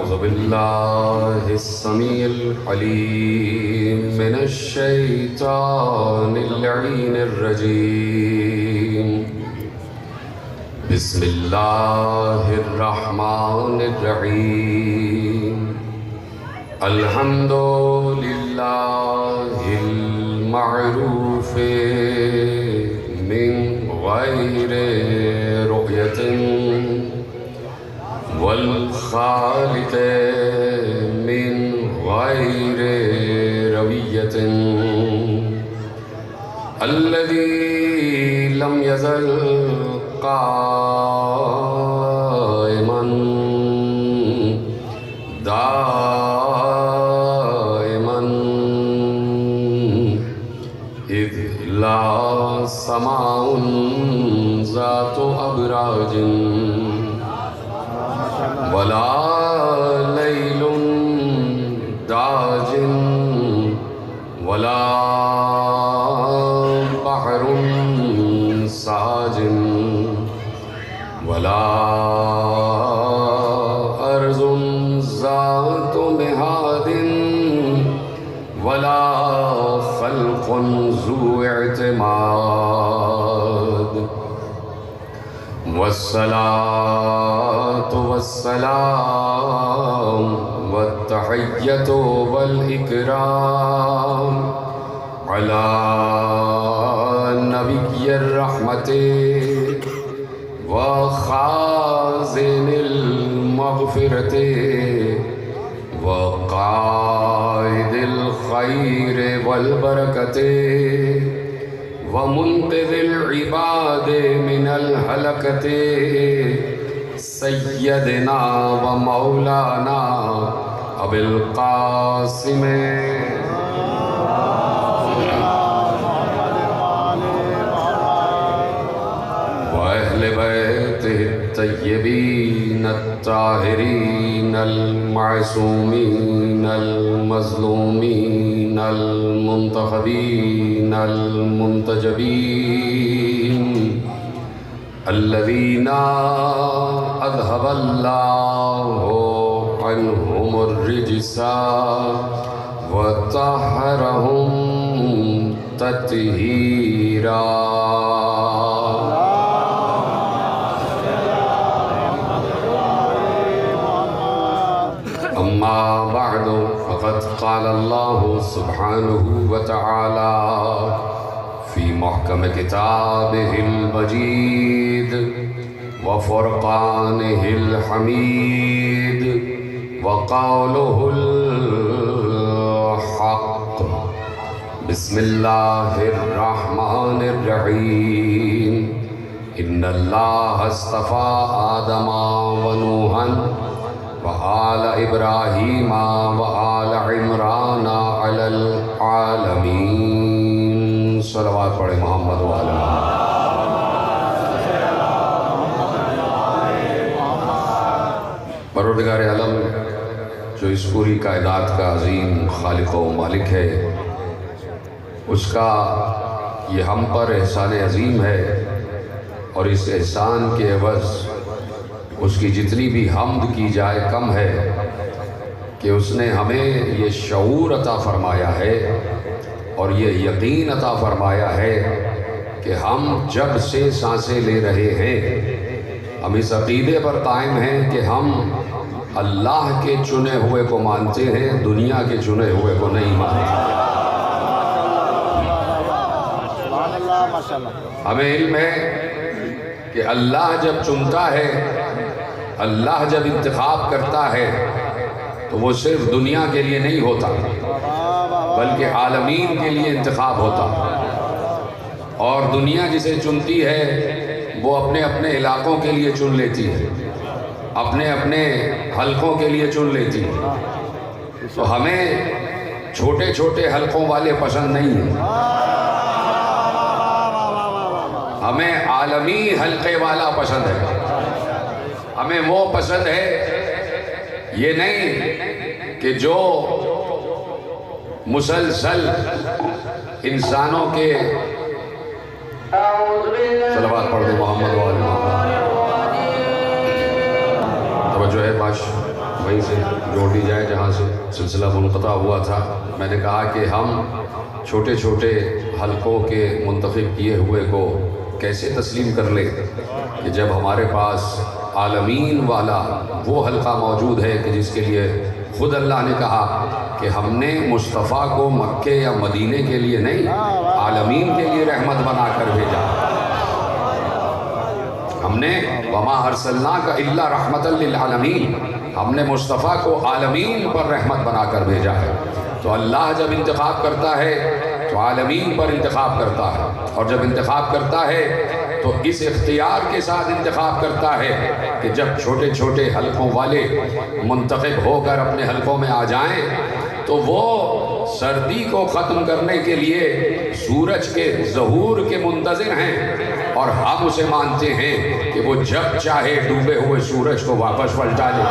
أعوذ بالله السميع العليم من الشيطان اللعين الرجيم بسم الله الرحمن الرحيم الحمد لله المعروف من غير رؤية والخالق من غير روية الذي لم يزل قائما دائما إذ لا سماء ذات أبراج ولا ليل داج ولا بحر ساج ولا أرض ذات مهاد ولا خلق ذو اعتماد والصلاة والسلام والتحية والإكرام على نبي الرحمة وخازن المغفرة وقائد الخير والبركة ومنقذ العباد من الهلكة سيدنا ومولانا أبي القاسم وأهل بيته الطيبين الطاهرين المعصومين المظلومين المنتخبين المنتجبين الذين أذهب الله عنهم الرجس وطهرهم تطهيرا أما بعد فقد قال الله سبحانه وتعالى في محكم كتابه المجيد وفرقانه الحميد وقوله الحق بسم الله الرحمن الرحيم إن الله اصطفى آدم ونوحا وآل إبراهيم وآل عمران على العالمين صلوات پڑھے محمد وآل پروردگار عالم جو اس پوری کائنات کا عظیم خالق و مالک ہے، اس کا یہ ہم پر احسان عظیم ہے، اور اس احسان کے عوض اس کی جتنی بھی حمد کی جائے کم ہے کہ اس نے ہمیں یہ شعور عطا فرمایا ہے اور یہ یقین عطا فرمایا ہے کہ ہم جب سے سانسیں لے رہے ہیں ہم اس عقیدے پر قائم ہیں کہ ہم اللہ کے چنے ہوئے کو مانتے ہیں، دنیا کے چنے ہوئے کو نہیں مانتے۔ ہمیں علم ہے کہ اللہ جب چنتا ہے، اللہ جب انتخاب کرتا ہے تو وہ صرف دنیا کے لیے نہیں ہوتا بلکہ عالمین کے لیے انتخاب ہوتا، اور دنیا جسے چنتی ہے وہ اپنے اپنے علاقوں کے لیے چن لیتی ہے، اپنے اپنے حلقوں کے لیے چن لیتی ہے۔ تو ہمیں چھوٹے چھوٹے حلقوں والے پسند نہیں ہیں، ہمیں عالمی حلقے والا پسند ہے، ہمیں وہ پسند ہے، یہ نہیں کہ جو مسلسل انسانوں کے صلوات پڑھ دیں محمد و آل محمد۔ توجہ ہے باش وہیں سے جوڑ دی جائے جہاں سے سلسلہ منقطع ہوا تھا۔ میں نے کہا کہ ہم چھوٹے چھوٹے حلقوں کے منتخب کیے ہوئے کو کیسے تسلیم کر لیں کہ جب ہمارے پاس عالمین والا وہ حلقہ موجود ہے کہ جس کے لیے خود اللہ نے کہا کہ ہم نے مصطفیٰ کو مکے یا مدینے کے لیے نہیں، عالمین کے لیے رحمت بنا کر بھیجا۔ ہم نے وَمَا أَرْسَلْنَاكَ إِلَّا رَحْمَةً لِلْعَالَمِينَ، ہم نے مصطفیٰ کو عالمین پر رحمت بنا کر بھیجا ہے۔ تو اللہ جب انتخاب کرتا ہے تو عالمین پر انتخاب کرتا ہے، اور جب انتخاب کرتا ہے تو اس اختیار کے ساتھ انتخاب کرتا ہے کہ جب چھوٹے چھوٹے حلقوں والے منتخب ہو کر اپنے حلقوں میں آ جائیں تو وہ سردی کو ختم کرنے کے لیے سورج کے ظہور کے منتظر ہیں، اور ہم اسے مانتے ہیں کہ وہ جب چاہے ڈوبے ہوئے سورج کو واپس پلٹا دے،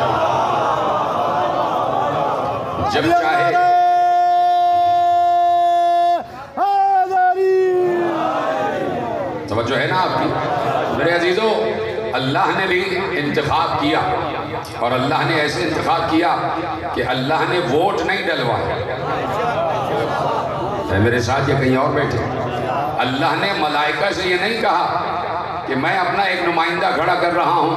جب چاہے۔ توجہ ہے نا آپ کی میرے عزیزو؟ اللہ نے بھی انتخاب کیا، اور اللہ نے ایسے انتخاب کیا کہ اللہ نے ووٹ نہیں ڈلوایا۔ میرے ساتھ یہ کہیں اور بیٹھے، اللہ نے ملائکہ سے یہ نہیں کہا کہ میں اپنا ایک نمائندہ کھڑا کر رہا ہوں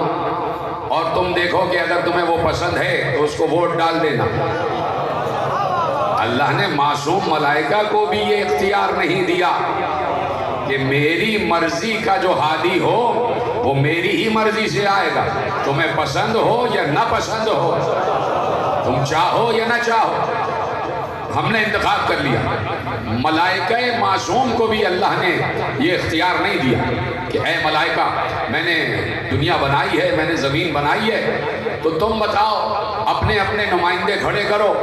اور تم دیکھو کہ اگر تمہیں وہ پسند ہے تو اس کو ووٹ ڈال دینا۔ اللہ نے معصوم ملائکہ کو بھی یہ اختیار نہیں دیا کہ میری مرضی کا جو ہادی ہو وہ میری ہی مرضی سے آئے گا، تمہیں پسند ہو یا نہ پسند ہو، تم چاہو یا نہ چاہو، ہم نے انتخاب کر لیا۔ ملائکہ معصوم کو بھی اللہ نے یہ اختیار نہیں دیا کہ اے ملائکہ میں نے دنیا بنائی ہے، میں نے زمین بنائی ہے، تو تم بتاؤ اپنے اپنے نمائندے کھڑے کرو۔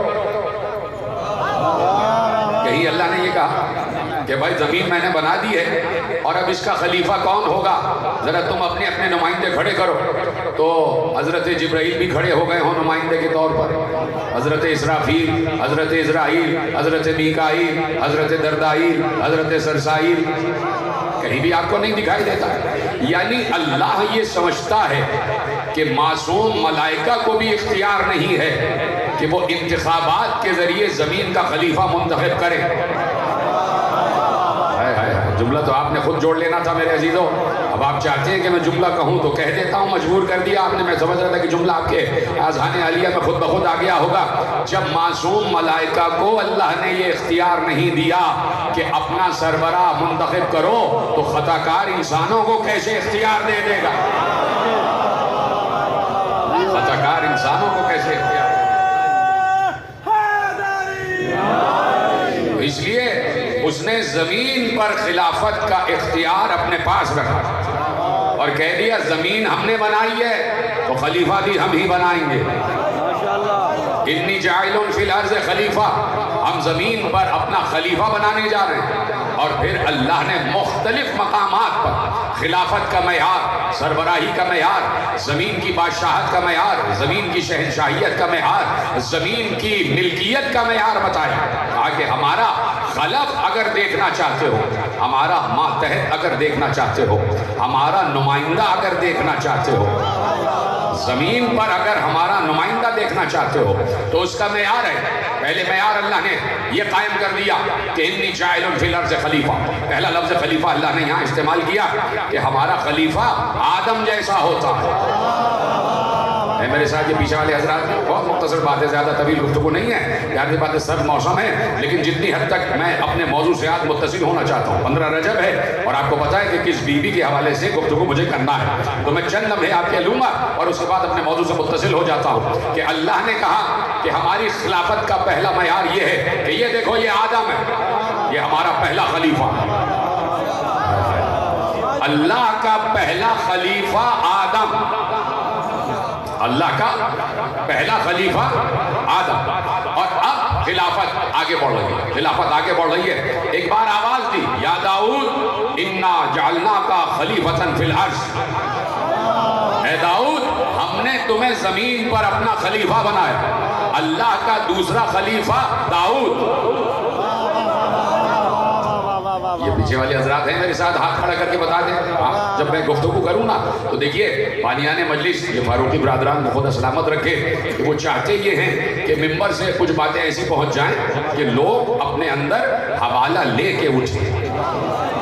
کہیں اللہ نے یہ کہا کہ بھائی زمین میں نے بنا دی ہے اور اب اس کا خلیفہ کون ہوگا، ذرا تم اپنے اپنے نمائندے کھڑے کرو؟ تو حضرت جبرائیل بھی کھڑے ہو گئے ہوں نمائندے کے طور پر، حضرت اسرافیل، حضرت عزرائیل، حضرت میکائیل، حضرت دردائیل، حضرت سرسائیل، کہیں بھی آپ کو نہیں دکھائی دیتا۔ یعنی اللہ یہ سمجھتا ہے کہ معصوم ملائکہ کو بھی اختیار نہیں ہے کہ وہ انتخابات کے ذریعے زمین کا خلیفہ منتخب کرے۔ جملہ تو آپ نے خود جوڑ لینا تھا میرے عزیزو، اب آپ چاہتے ہیں کہ میں جملہ کہوں تو کہہ دیتا ہوں، مجبور کر دیا آپ نے۔ میں سمجھ رہا تھا کہ جملہ آپ کے اذہان عالیہ میں خود بخود آ گیا ہوگا۔ جب معصوم ملائکہ کو اللہ نے یہ اختیار نہیں دیا کہ اپنا سربراہ منتخب کرو تو خطا کار انسانوں کو کیسے اختیار دے دے گا؟ خطا کار انسانوں کو کیسے اختیار دے گا؟ اس لیے اس نے زمین پر خلافت کا اختیار اپنے پاس رکھا اور کہہ دیا زمین ہم نے بنائی ہے تو خلیفہ بھی ہم ہی بنائیں گے۔ انی جاعل فی الارض خلیفہ، ہم زمین پر اپنا خلیفہ بنانے جا رہے ہیں۔ اور پھر اللہ نے مختلف مقامات پر خلافت کا معیار، سربراہی کا معیار، زمین کی بادشاہت کا معیار، زمین کی شہنشاہیت کا معیار، زمین کی ملکیت کا معیار بتایا تاکہ ہمارا خلف اگر دیکھنا چاہتے ہو، ہمارا ماتحت اگر دیکھنا چاہتے ہو، ہمارا نمائندہ اگر دیکھنا چاہتے ہو، زمین پر اگر ہمارا نمائندہ دیکھنا چاہتے ہو تو اس کا معیار ہے۔ پہلے معیار اللہ نے یہ قائم کر دیا کہ انی جاعل فی الارض خلیفہ، پہلا لفظ خلیفہ اللہ نے یہاں استعمال کیا کہ ہمارا خلیفہ آدم جیسا ہوتا ہے۔ میرے ساتھ یہ پیچھے والے حضرات بہت مختصر بات ہے، زیادہ طویل گفتگو نہیں ہے، پیار کی باتیں سب موسم ہے، لیکن جتنی حد تک میں اپنے موضوع سے آج متصل ہونا چاہتا ہوں۔ 15 رجب ہے اور آپ کو پتا ہے کہ کس بیوی کے حوالے سے گفتگو مجھے کرنا ہے، تو میں چند لمحے آپ کے لوں گا اور اس کے بعد اپنے موضوع سے متصل ہو جاتا ہوں کہ اللہ نے کہا کہ ہماری خلافت کا پہلا معیار یہ ہے کہ یہ دیکھو یہ آدم ہے، یہ ہمارا پہلا خلیفہ۔ اللہ کا پہلا خلیفہ آدم، اللہ کا پہلا خلیفہ آدم، اور اب خلافت آگے بڑھ رہی ہے، خلافت آگے بڑھ رہی ہے۔ ایک بار آواز دی یا داؤد انا جعلناک خلیفۃ فی الارض، اے داؤد ہم نے تمہیں زمین پر اپنا خلیفہ بنایا۔ اللہ کا دوسرا خلیفہ داؤد، یہ پیچھے والے حضرات ہیں میرے ساتھ ہاتھ کھڑا کر کے بتا دیں. جب میں گفتگو کروں نا تو دیکھیے بانیان مجلس یہ فاروقی برادران کو خدا سلامت رکھے کہ وہ چاہتے یہ ہیں کہ ممبر سے کچھ باتیں ایسی پہنچ جائیں کہ لوگ اپنے اندر حوالہ لے کے اٹھیں.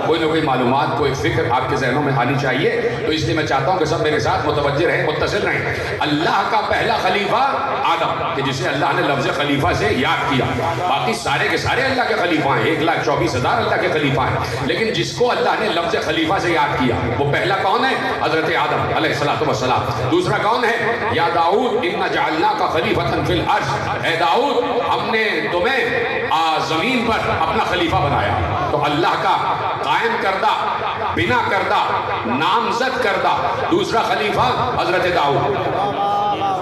کوئی نہ کوئی معلومات کوئی فکر آپ کے ذہنوں میں آنی چاہیے. تو اس لیے میں چاہتا ہوں کہ سب میرے ساتھ متوجہ رہیں متصل رہیں. اللہ کا پہلا خلیفہ آدم کہ جسے اللہ نے لفظ خلیفہ سے یاد کیا. باقی سارے کے سارے اللہ کے خلیفہ ہیں, 1,24,000 اللہ کے خلیفہ ہیں, لیکن جس کو اللہ نے لفظ خلیفہ سے یاد کیا وہ پہلا کون ہے؟ حضرت آدم علیہ السلام. دوسرا کون ہے؟ یا داؤد انا جعلناک خلیفۃ فی الارض, اے داؤد ہم نے تمہیں زمین پر اپنا خلیفہ بنایا. تو اللہ کا قائم کردہ, بنا کردہ, نامزد کردہ دوسرا خلیفہ حضرت داؤد.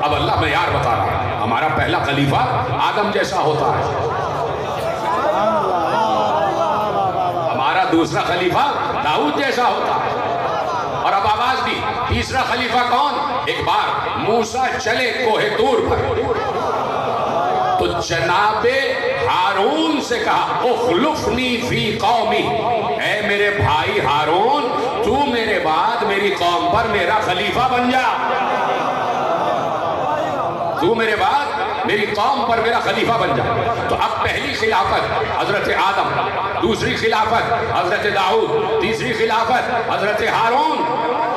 اب اللہ معیار بتا رہا ہے ہمارا پہلا خلیفہ آدم جیسا ہوتا ہے, ہمارا دوسرا خلیفہ داؤد جیسا ہوتا ہے. اور اب آواز دی تیسرا خلیفہ کون؟ ایک بار موسیٰ چلے کوہ طور پر تو جناب ہارون سے کہا اخلفنی فی قومی, اے میرے بھائی ہارون تو میرے بعد میری قوم پر میرا خلیفہ بن جا. تو میرے بعد میری قوم پر میرا خلیفہ بن جا. تو اب پہلی خلافت حضرت آدم, دوسری خلافت حضرت داؤد, تیسری خلافت حضرت ہارون.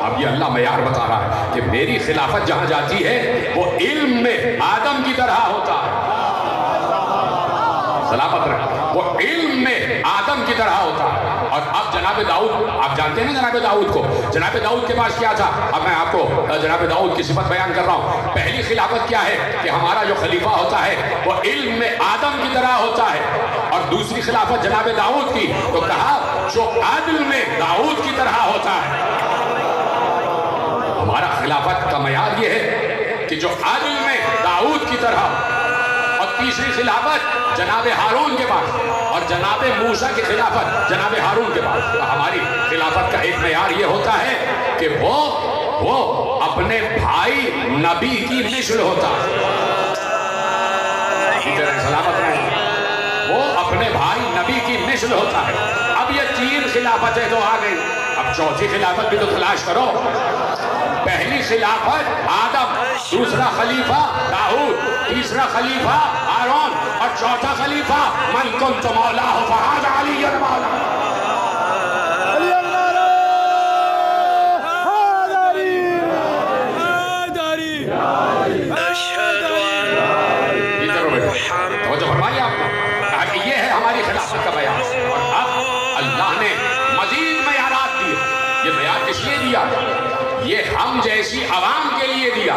اب یہ اللہ معیار بتا رہا ہے کہ میری خلافت جہاں جاتی ہے وہ علم میں آدم کی طرح ہوتا ہے. سلامت رہے, وہ علم میں آدم کی طرح ہوتا ہے. اور اب جناب داؤد, آپ جانتے ہیں جناب داؤد کو, جناب داؤد کے پاس کیا تھا؟ اب میں آپ کو جناب داؤد کی صفت بیان کر رہا ہوں. پہلی خلافت کیا ہے کہ ہمارا جو خلیفہ ہوتا ہے وہ علم میں آدم کی طرح ہوتا ہے. اور دوسری خلافت جناب داؤد کی تو کہا جو عدل میں داؤد کی طرح ہوتا ہے. ہمارا خلافت کا معیار یہ ہے کہ جو عدل میں داؤد کی طرح. اور تیسری خلافت جناب ہارون کے پاس, اور جناب موسیٰ کی خلافت جناب ہارون کے پاس. ہماری خلافت کا ایک معیار یہ ہوتا ہے کہ وہ اپنے بھائی نبی کی مثل ہوتا ہے. سلامت رہے, وہ اپنے بھائی نبی کی مثل ہوتا ہے. اب یہ 3 خلافتیں تو آ گئی, اب چوتھی خلافت بھی تو تلاش کرو. پہلی خلافت آدم, دوسرا خلیفہ داؤد, تیسرا خلیفہ ہارون, اور چوتھا خلیفہ من کنت مولاہ فہذا علی المولا. توجہ فرمائیے آپ نے, یہ ہے ہماری خلافت کا بیان. اور اب اللہ نے مزید معیارات دیے. یہ معیار کس لیے دیا؟ یہ ہم جیسی عوام کے لیے دیا.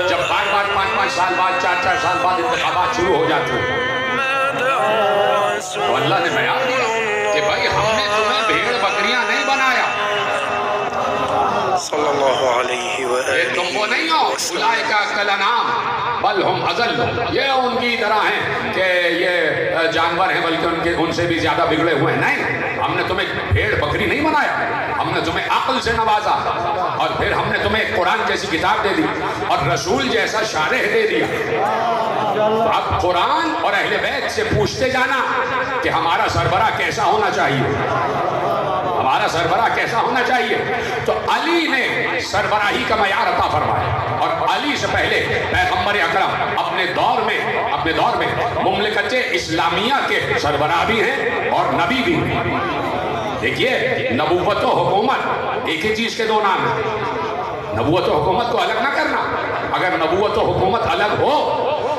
جب بار 5 سال بعد 4 سال بعد انتخابات شروع ہو جاتے ہیں تو اللہ نے معیار دیا کہ بھائی ہم نے تمہیں بھیڑ بکریاں نہیں بنایا. صلی اللہ علیہ وآلہ تم وہ نہیں ہو اولئک کالانعام بل ہم اضل, یہ ان کی طرح ہیں کہ یہ جانور ہیں بلکہ ان سے بھی زیادہ بگڑے ہوئے ہیں. نہیں, ہم نے تمہیں بھیڑ بکری نہیں بنایا, ہم نے تمہیں عقل سے نوازا, اور پھر ہم نے تمہیں قرآن جیسی کتاب دے دی اور رسول جیسا شارح دے دیا. اب قرآن اور اہل بیت سے پوچھتے جانا کہ ہمارا سربراہ کیسا ہونا چاہیے, ہمارا سربراہ کیسا ہونا چاہیے. تو علی نے سربراہی کا معیار عطا فرمایا, اور علی سے پہلے پیغمبر اکرم اپنے دور میں مملکت اسلامیہ کے سربراہ بھی ہیں اور نبی بھی ہیں. دیکھیے نبوت و حکومت ایک ہی چیز کے 2 نام ہیں. نبوت و حکومت کو الگ نہ کرنا. اگر نبوت و حکومت الگ ہو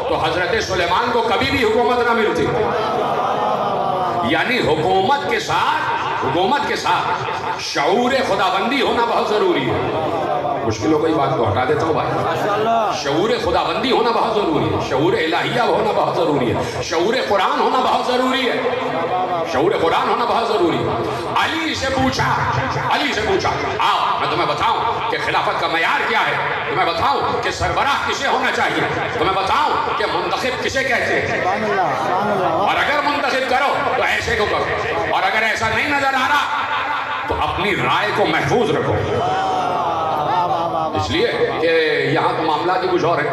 تو حضرت سلیمان کو کبھی بھی حکومت نہ ملتی. یعنی حکومت کے ساتھ شعور خداوندی ہونا بہت ضروری ہے. مشکلوں کو بات کو ہٹا دیتا ہوں بھائی. شعور خداوندی ہونا بہت ضروری ہے, شعور الہیہ ہونا بہت ضروری ہے, شعور قرآن ہونا بہت ضروری ہے, شعور قرآن ہونا بہت ضروری ہے. علی سے پوچھا آؤ میں تمہیں بتاؤں کہ خلافت کا معیار کیا ہے, تمہیں بتاؤں کہ سربراہ کسے ہونا چاہیے, تمہیں بتاؤں کہ منتخب کسے کہتے ہیں, اور اگر منتخب کرو تو ایسے کو کرو, اور اگر ایسا نہیں نظر آ رہا تو اپنی رائے کو محفوظ رکھو. اس لیے کہ یہاں تو معاملات ہی کچھ اور ہیں.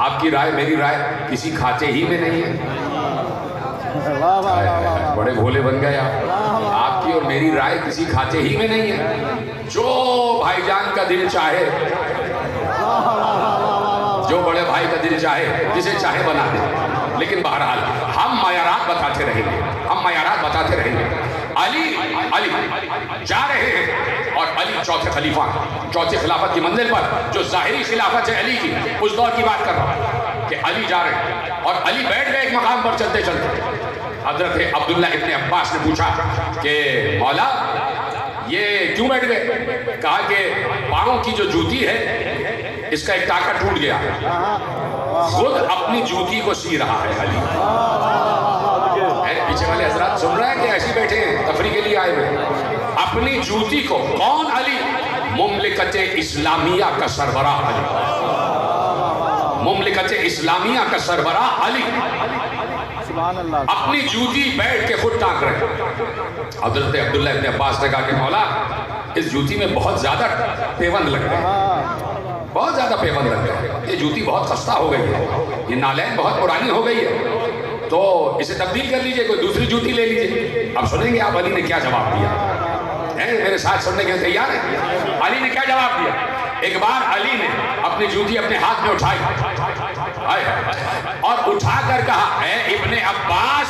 آپ کی رائے میری رائے کسی کھاتے ہی میں نہیں ہے. بڑے بھولے بن گئے آپ کی اور میری رائے کسی کھاتے ہی میں نہیں ہے. جو بھائی جان کا دل چاہے, جو بڑے بھائی کا دل چاہے, جسے چاہے بنا دے. لیکن بہرحال ہم معیارات بتاتے رہیں گے, ہم معیارات بتاتے رہیں گے. علی جا رہے ہیں اور علی چوتھے خلیفہ, چوتھے خلافت کی منزل پر, جو ظاہری خلافت ہے علی کی, اس دور کی بات کر رہا ہوں کہ علی جا رہے ہیں اور علی بیٹھ گئے ایک مقام پر چلتے چلتے. حضرت عبداللہ ابن عباس نے پوچھا کہ مولا یہ کیوں بیٹھ گئے؟ کہا کہ پاؤں کی جو جوتی ہے اس کا ایک ٹانکا ٹوٹ گیا, خود اپنی جوتی کو سی رہا ہے علی. پیچھے والے حضرات سن رہے ہیں کہ ایسے بیٹھے ہیں, تفریح کے لیے آئے ہوئے. اپنی جوتی کو, کون علی؟ مملکت اسلامیہ کا سربراہ علی, مملکت اسلامیہ کا سربراہ علی اپنی جوتی بیٹھ کے خود ٹانک رہے. حضرت عبداللہ ابن عباس نے کہا کہ مولا اس جوتی میں بہت زیادہ پیوند لگ گئے, بہت زیادہ پیوند لگ گئے, یہ جوتی بہت خستہ ہو گئی ہے, یہ نالین بہت پرانی ہو گئی ہے, تو اسے تبدیل کر لیجئے, کوئی دوسری جوتی لے لیجئے. اب سنیں گے آپ علی نے کیا جواب دیا, میرے ساتھ سننے کے تیار ہیں؟ علی نے کیا جواب دیا؟ ایک بار علی نے اپنی جوتی اپنے ہاتھ میں اٹھائی اور اٹھا کر کہا, اے ابن عباس,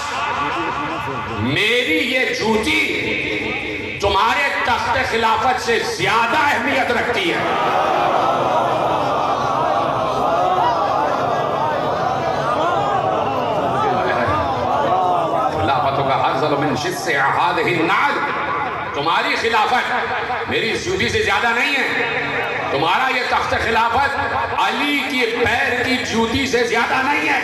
میری یہ جوتی تمہارے تخت خلافت سے زیادہ اہمیت رکھتی ہے. خلافتوں کا افضل من شس هذه النعل, تمہاری خلافت میری اس جوتی سے زیادہ نہیں ہے, تمہارا یہ تخت خلافت علی کی پیر کی جوتی سے زیادہ نہیں ہے.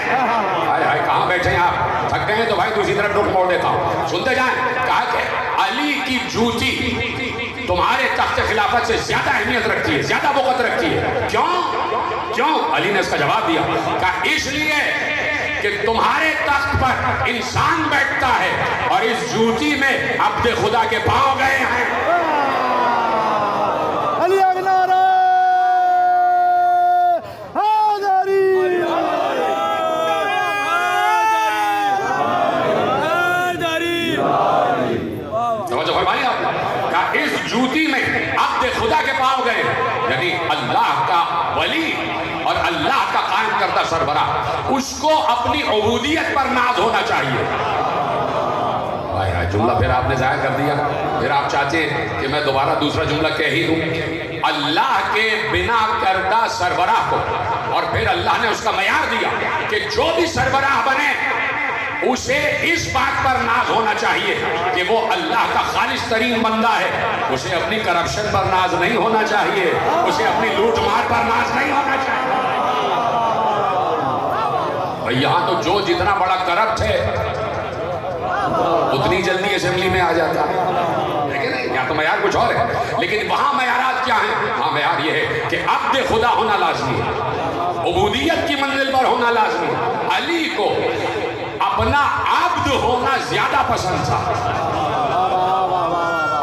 ہائے کہاں بیٹھے ہیں آپ, تھک گئے ہیں تو بھائی دوسری طرف رخ موڑ دیتا ہوں, سنتے جائیں. کہا کہ علی کی جوتی تمہارے تخت خلافت سے زیادہ اہمیت رکھتی ہے, زیادہ وقت رکھتی ہے. کیوں؟ علی نے اس کا جواب دیا, کہا اس لیے کہ تمہارے تخت پر انسان بیٹھتا ہے اور اس جوتی میں عبد خدا کے پاؤں گئے ہیں. اس جوتی میں عبد خدا کے پاؤں گئے, یعنی اللہ کا ولی اور اللہ کا قائم کردہ سربراہ, اس کو اپنی عبودیت پر ناز ہونا چاہیے. جملہ پھر آپ نے ظاہر کر دیا, پھر آپ چاہتے ہیں کہ میں دوبارہ دوسرا جملہ کہہ ہی دوں. اللہ کے بنا کردہ سربراہ کو, اور پھر اللہ نے اس کا معیار دیا کہ جو بھی سربراہ بنے اسے اس بات پر ناز ہونا چاہیے کہ وہ اللہ کا خالص ترین بندہ ہے. اسے اپنی کرپشن پر ناز نہیں ہونا چاہیے, اسے اپنی لوٹ مار پر ناز نہیں ہونا چاہیے. بھئی یہاں تو جو جتنا بڑا کرپٹ ہے اتنی جلدی اسمبلی میں آ جاتا ہے, لیکن یہاں تو معیار کچھ اور ہے. لیکن وہاں معیارات کیا ہیں؟ وہاں معیار یہ ہے کہ عبد خدا ہونا لازمی ہے, عبودیت کی منزل پر ہونا لازمی ہے. علی کو اپنا عبد ہونا زیادہ پسند تھا,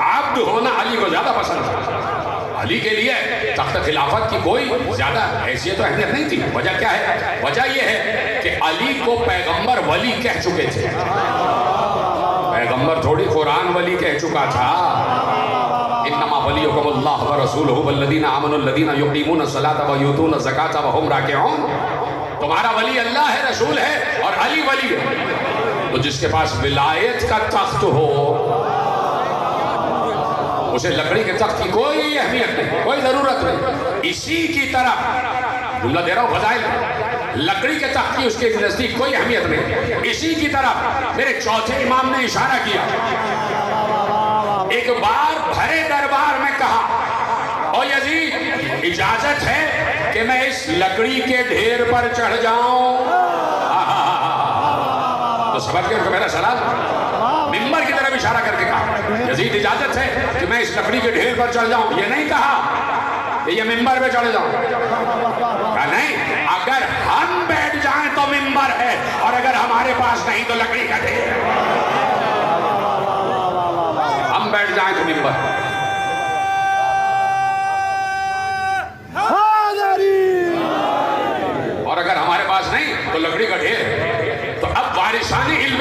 عبد ہونا علی کو زیادہ پسند تھا. علی کے لیے تخت خلافت کی کوئی زیادہ حیثیت و اہمیت نہیں تھی. وجہ کیا ہے؟ وجہ یہ ہے کہ علی کو پیغمبر ولی کہہ چکے تھے. پیغمبر تھوڑی قرآن ولی کہہ چکا تھا. انما ولیکم اللہ ورسولہ والذین آمنوا الذین یقیمون الصلاۃ ویؤتون الزکاۃ وہم راکعون. تمہارا ولی اللہ ہے, رسول ہے, اور علی ولی ہے. تو جس کے پاس ولایت کا تخت ہو اسے لکڑی کے تخت کی کوئی اہمیت نہیں, کوئی ضرورت نہیں. اسی کی طرح جملہ دے رہا ہوں, فضائل, لکڑی کے تخت کی اس کے نزدیک کوئی اہمیت نہیں. اسی کی طرف میرے چوتھے امام نے اشارہ کیا, ایک بار بھرے دربار میں کہا, او یزید اجازت ہے کہ میں اس لکڑی کے ڈھیر پر چڑھ جاؤں؟ تو سمجھ کے میرا سلام ممبر کی طرف اشارہ کر کے کہا, یزید اجازت ہے کہ میں اس لکڑی کے ڈھیر پر چڑھ جاؤں. یہ نہیں کہا کہ یہ ممبر پہ چڑھ جاؤں. کہا نہیں, اگر ہم بیٹھ جائیں تو ممبر ہے, اور اگر ہمارے پاس نہیں تو لکڑی کا ڈھیر. ہم بیٹھ جائیں تو ممبر, اور اگر ہمارے پاس نہیں تو لکڑی کا ڈھیر. تو اب وارثان علم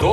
2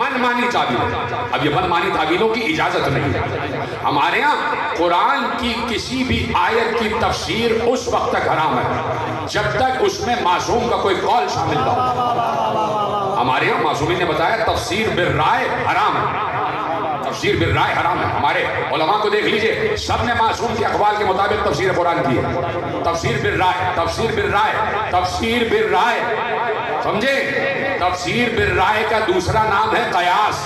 من مانی تعبیر. اب یہ من مانی تعبیروں کی اجازت نہیں ہے. ہمارے ہاں قرآن کی کسی بھی آیت کی تفسیر اس وقت تک حرام ہے جب تک اس میں معصوم کا کوئی قول شامل نہ ہو. ہمارے یہاں معصومین نے بتایا تفسیر بالرائے حرام ہے. تفسیر بالرائے حرام ہے. ہمارے علماء کو دیکھ لیجئے, سب نے معصوم کے اقوال کے مطابق تفسیر قرآن کی ہے. تفسیر بالرائے, تفسیر بالرائے, تفسیر بالرائے, سمجھے؟ تفسیر بالرائے کا دوسرا نام ہے قیاس.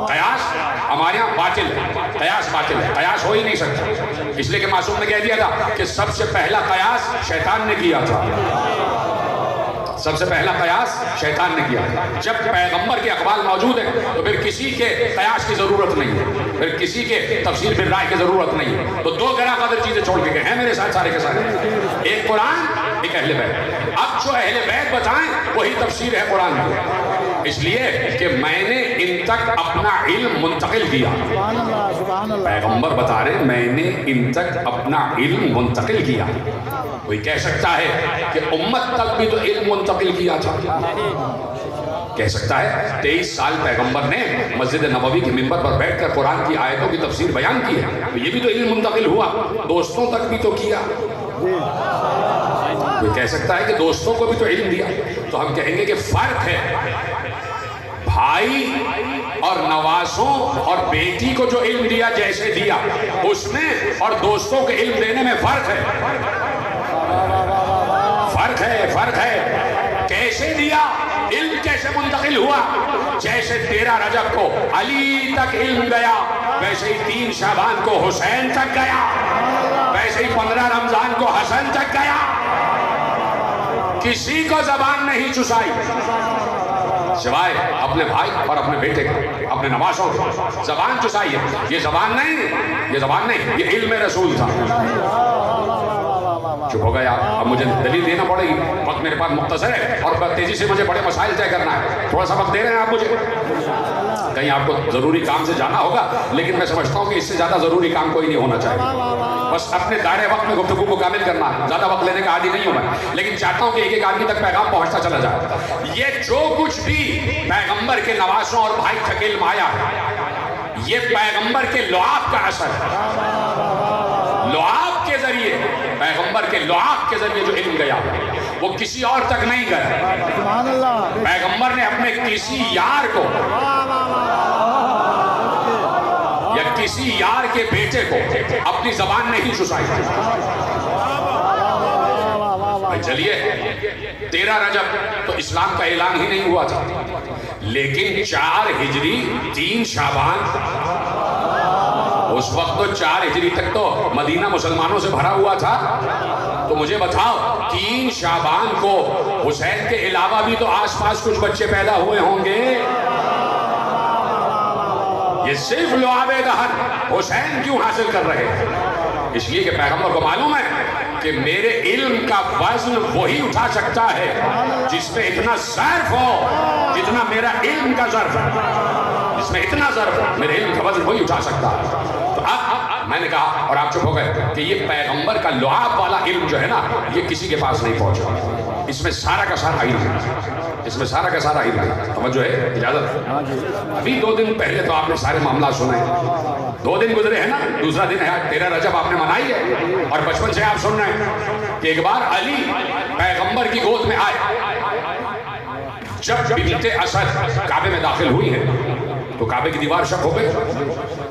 قیاس ہمارے یہاں باطل ہے. قیاس باطل ہے. قیاس ہو ہی نہیں سکتا, اس لیے کہ معصوم نے کہہ دیا تھا کہ سب سے پہلا قیاس شیطان نے کیا تھا. سب سے پہلا قیاس شیطان نے کیا. جب پیغمبر کے اقوال موجود ہیں تو پھر کسی کے قیاس کی ضرورت نہیں ہے, پھر کسی کے تفسیر بالرائے کی ضرورت نہیں ہے. تو دو گرا قدر چیزیں چھوڑ کے گئے ہیں میرے ساتھ سارے کے سارے, ایک قرآن, ایک اہل بیت. اب جو اہل بیت بتائیں وہی تفسیر ہے قرآن کی, اس لیے کہ میں نے ان تک اپنا علم منتقل کیا. پیغمبر بتا رہے میں نے ان تک اپنا علم منتقل کیا. کوئی کہہ سکتا ہے کہ امت تک بھی تو علم منتقل کیا تھا, کہہ سکتا ہے 23 سال پیغمبر نے مسجد نبوی کے منبر پر بیٹھ کر قرآن کی آیتوں کی تفسیر بیان کی ہے, تو یہ بھی تو علم منتقل ہوا, دوستوں تک بھی تو کیا. کوئی کہہ سکتا ہے کہ دوستوں کو بھی تو علم دیا, تو ہم کہیں گے کہ فرق ہے بھائی اور نوازوں اور بیٹی کو جو علم دیا جیسے دیا اس میں, اور دوستوں کے علم دینے میں فرق ہے. فرق ہے, فرق ہے. کیسے دیا, علم کیسے منتقل ہوا؟ جیسے 13 رجب کو علی تک علم گیا ویسے ہی 3 شعبان کو حسین تک گیا, ویسے ہی 15 رمضان کو حسن تک گیا. کسی کو زبان نہیں چسائی سوائے اپنے بھائی اور اپنے بیٹے کے, اپنے نوازوں کو زبان چسائی ہے. یہ زبان نہیں, یہ زبان نہیں, یہ علم رسول تھا. چپ ہو گیا. اب مجھے دلیل دینا پڑے گی, وقت میرے پاس مختصر ہے اور تیزی سے مجھے بڑے مسائل طے کرنا ہے. تھوڑا سا وقت دے رہے ہیں آپ مجھے, کہیں آپ کو ضروری کام سے جانا ہوگا, لیکن میں سمجھتا ہوں کہ اس سے زیادہ ضروری کام کوئی نہیں ہونا چاہیے. بس اپنے دائرے وقت میں گفتگو کو کامل کرنا ہے, زیادہ وقت لینے کا عادی نہیں ہوں میں, لیکن چاہتا ہوں کہ ایک ایک آدمی تک پیغام پہنچتا چلا جائے. یہ جو کچھ بھی پیغمبر کے نوازوں اور بھائی تک علم آیا یہ پیغمبر کے لعاب کا اثر ہے. لعاب کے ذریعے, پیغمبر کے لعاب کے ذریعے جو علم گیا وہ کسی اور تک نہیں گیا. پیغمبر نے اپنے کسی یار کو یا کسی یار کے بیٹے کو اپنی زبان نہیں چسائی. چلیے 13 رجب تو اسلام کا اعلان ہی نہیں ہوا تھا, لیکن 4 ہجری 3 شعبان, اس وقت تو 4 ہجری تک تو مدینہ مسلمانوں سے بھرا ہوا تھا. تو مجھے بتاؤ 3 شعبان کو حسین کے علاوہ بھی تو آس پاس کچھ بچے پیدا ہوئے ہوں گے. یہ صرف لعاب دہن حسین کیوں حاصل کر رہے ہیں؟ اس لیے کہ پیغمبر کو معلوم ہے کہ میرے علم کا وزن وہی اٹھا سکتا ہے جس میں اتنا ظرف ہو جتنا میرا علم کا ظرف ہے. جس میں اتنا ظرف ہو میرے علم کا وزن وہی اٹھا سکتا ہے. تو اب میں نے کہا, اور آپ چپ ہو گئے, کہ یہ پیغمبر کا لعاب والا علم جو ہے نا یہ کسی کے پاس نہیں پہنچا. اس میں سارا کا سارا علم ہے, اس میں سارا کا سارا علم ہے. توجہ ہے, اجازت. ابھی 2 دن پہلے تو آپ نے سارے معاملات سنے, 2 دن گزرے ہیں نا, دوسرا دن ہے 13 رجب آپ نے منائی ہے, اور بچپن سے آپ سن رہے ہیں کہ ایک بار علی پیغمبر کی گود میں آئے. جب بنت اسد کعبے میں داخل ہوئی ہے تو کعبے کی دیوار شق ہو گئی.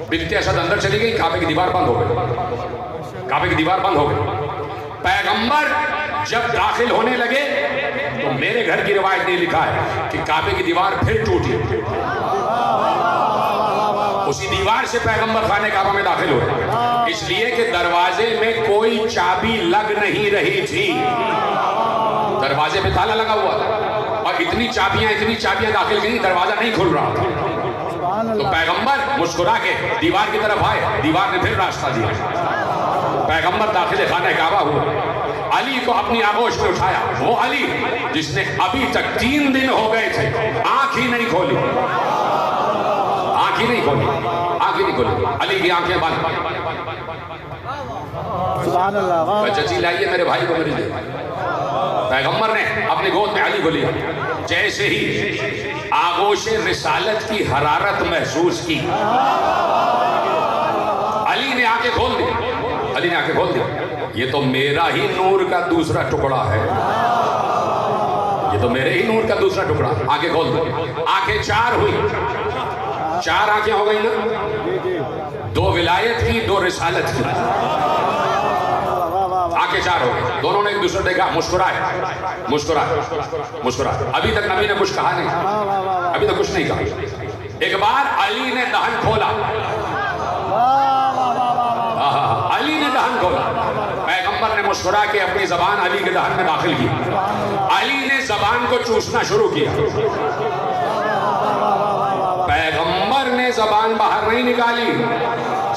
بنت اسد اندر چلی گئی, کعبے کی دیوار بند ہو گئی, کعبے کی دیوار بند ہو گئی. پیغمبر جب داخل ہونے لگے تو میرے گھر کی روایت نے لکھا ہے کہ کعبے کی دیوار پھر ٹوٹی. اسی دیوار سے پیغمبر خانے کعبہ میں داخل ہوئے, اس لیے کہ دروازے میں کوئی چابی لگ نہیں رہی تھی. دروازے پہ تالا لگا ہوا تھا اور اتنی چابیاں داخل گئی, دروازہ نہیں کھل رہا تھا. تو پیغمبر مسکرا کے دیوار کی طرف آئے, دیوار نے پھر راستہ دیا. پیغمبر داخل خانہ کعبہ ہوئے, علی کو اپنی آغوش میں اٹھایا. وہ علی جس نے ابھی تک 3 دن ہو گئے تھے آنکھ ہی نہیں کھولی, آنکھ ہی نہیں کھولی, آنکھ ہی نہیں کھولی. علی کی آنکھیں بند. سبحان اللہ. چچی لائیے میرے بھائی کو میرے لیے. پیغمبر نے اپنی گود میں علی کو لیا. جیسے ہی آغوش رسالت کی حرارت محسوس کی, علی نے آنکھیں کھول دی. علی نے آنکھیں کھول دی. یہ تو میرا ہی نور کا دوسرا ٹکڑا ہے, یہ تو میرے ہی نور کا دوسرا ٹکڑا. آنکھیں کھول دی. آنکھیں چار ہوئی. چار آنکھیں ہو گئی نا, دو ولایت کی, دو رسالت کی. آنکھیں چار ہو گئی. دونوں نے ایک دوسرے دیکھا, مسکرائے مسکرائے. ابھی تک نبی نے کچھ کہا نہیں, ابھی تک کچھ نہیں کہا. ایک بار علی نے دہن کھولا, علی نے دہن کھولا. پیغمبر نے مسکرا کے اپنی زبان علی کے دہن میں داخل کی. علی نے زبان کو چوسنا شروع کیا. پیغمبر نے زبان باہر نہیں نکالی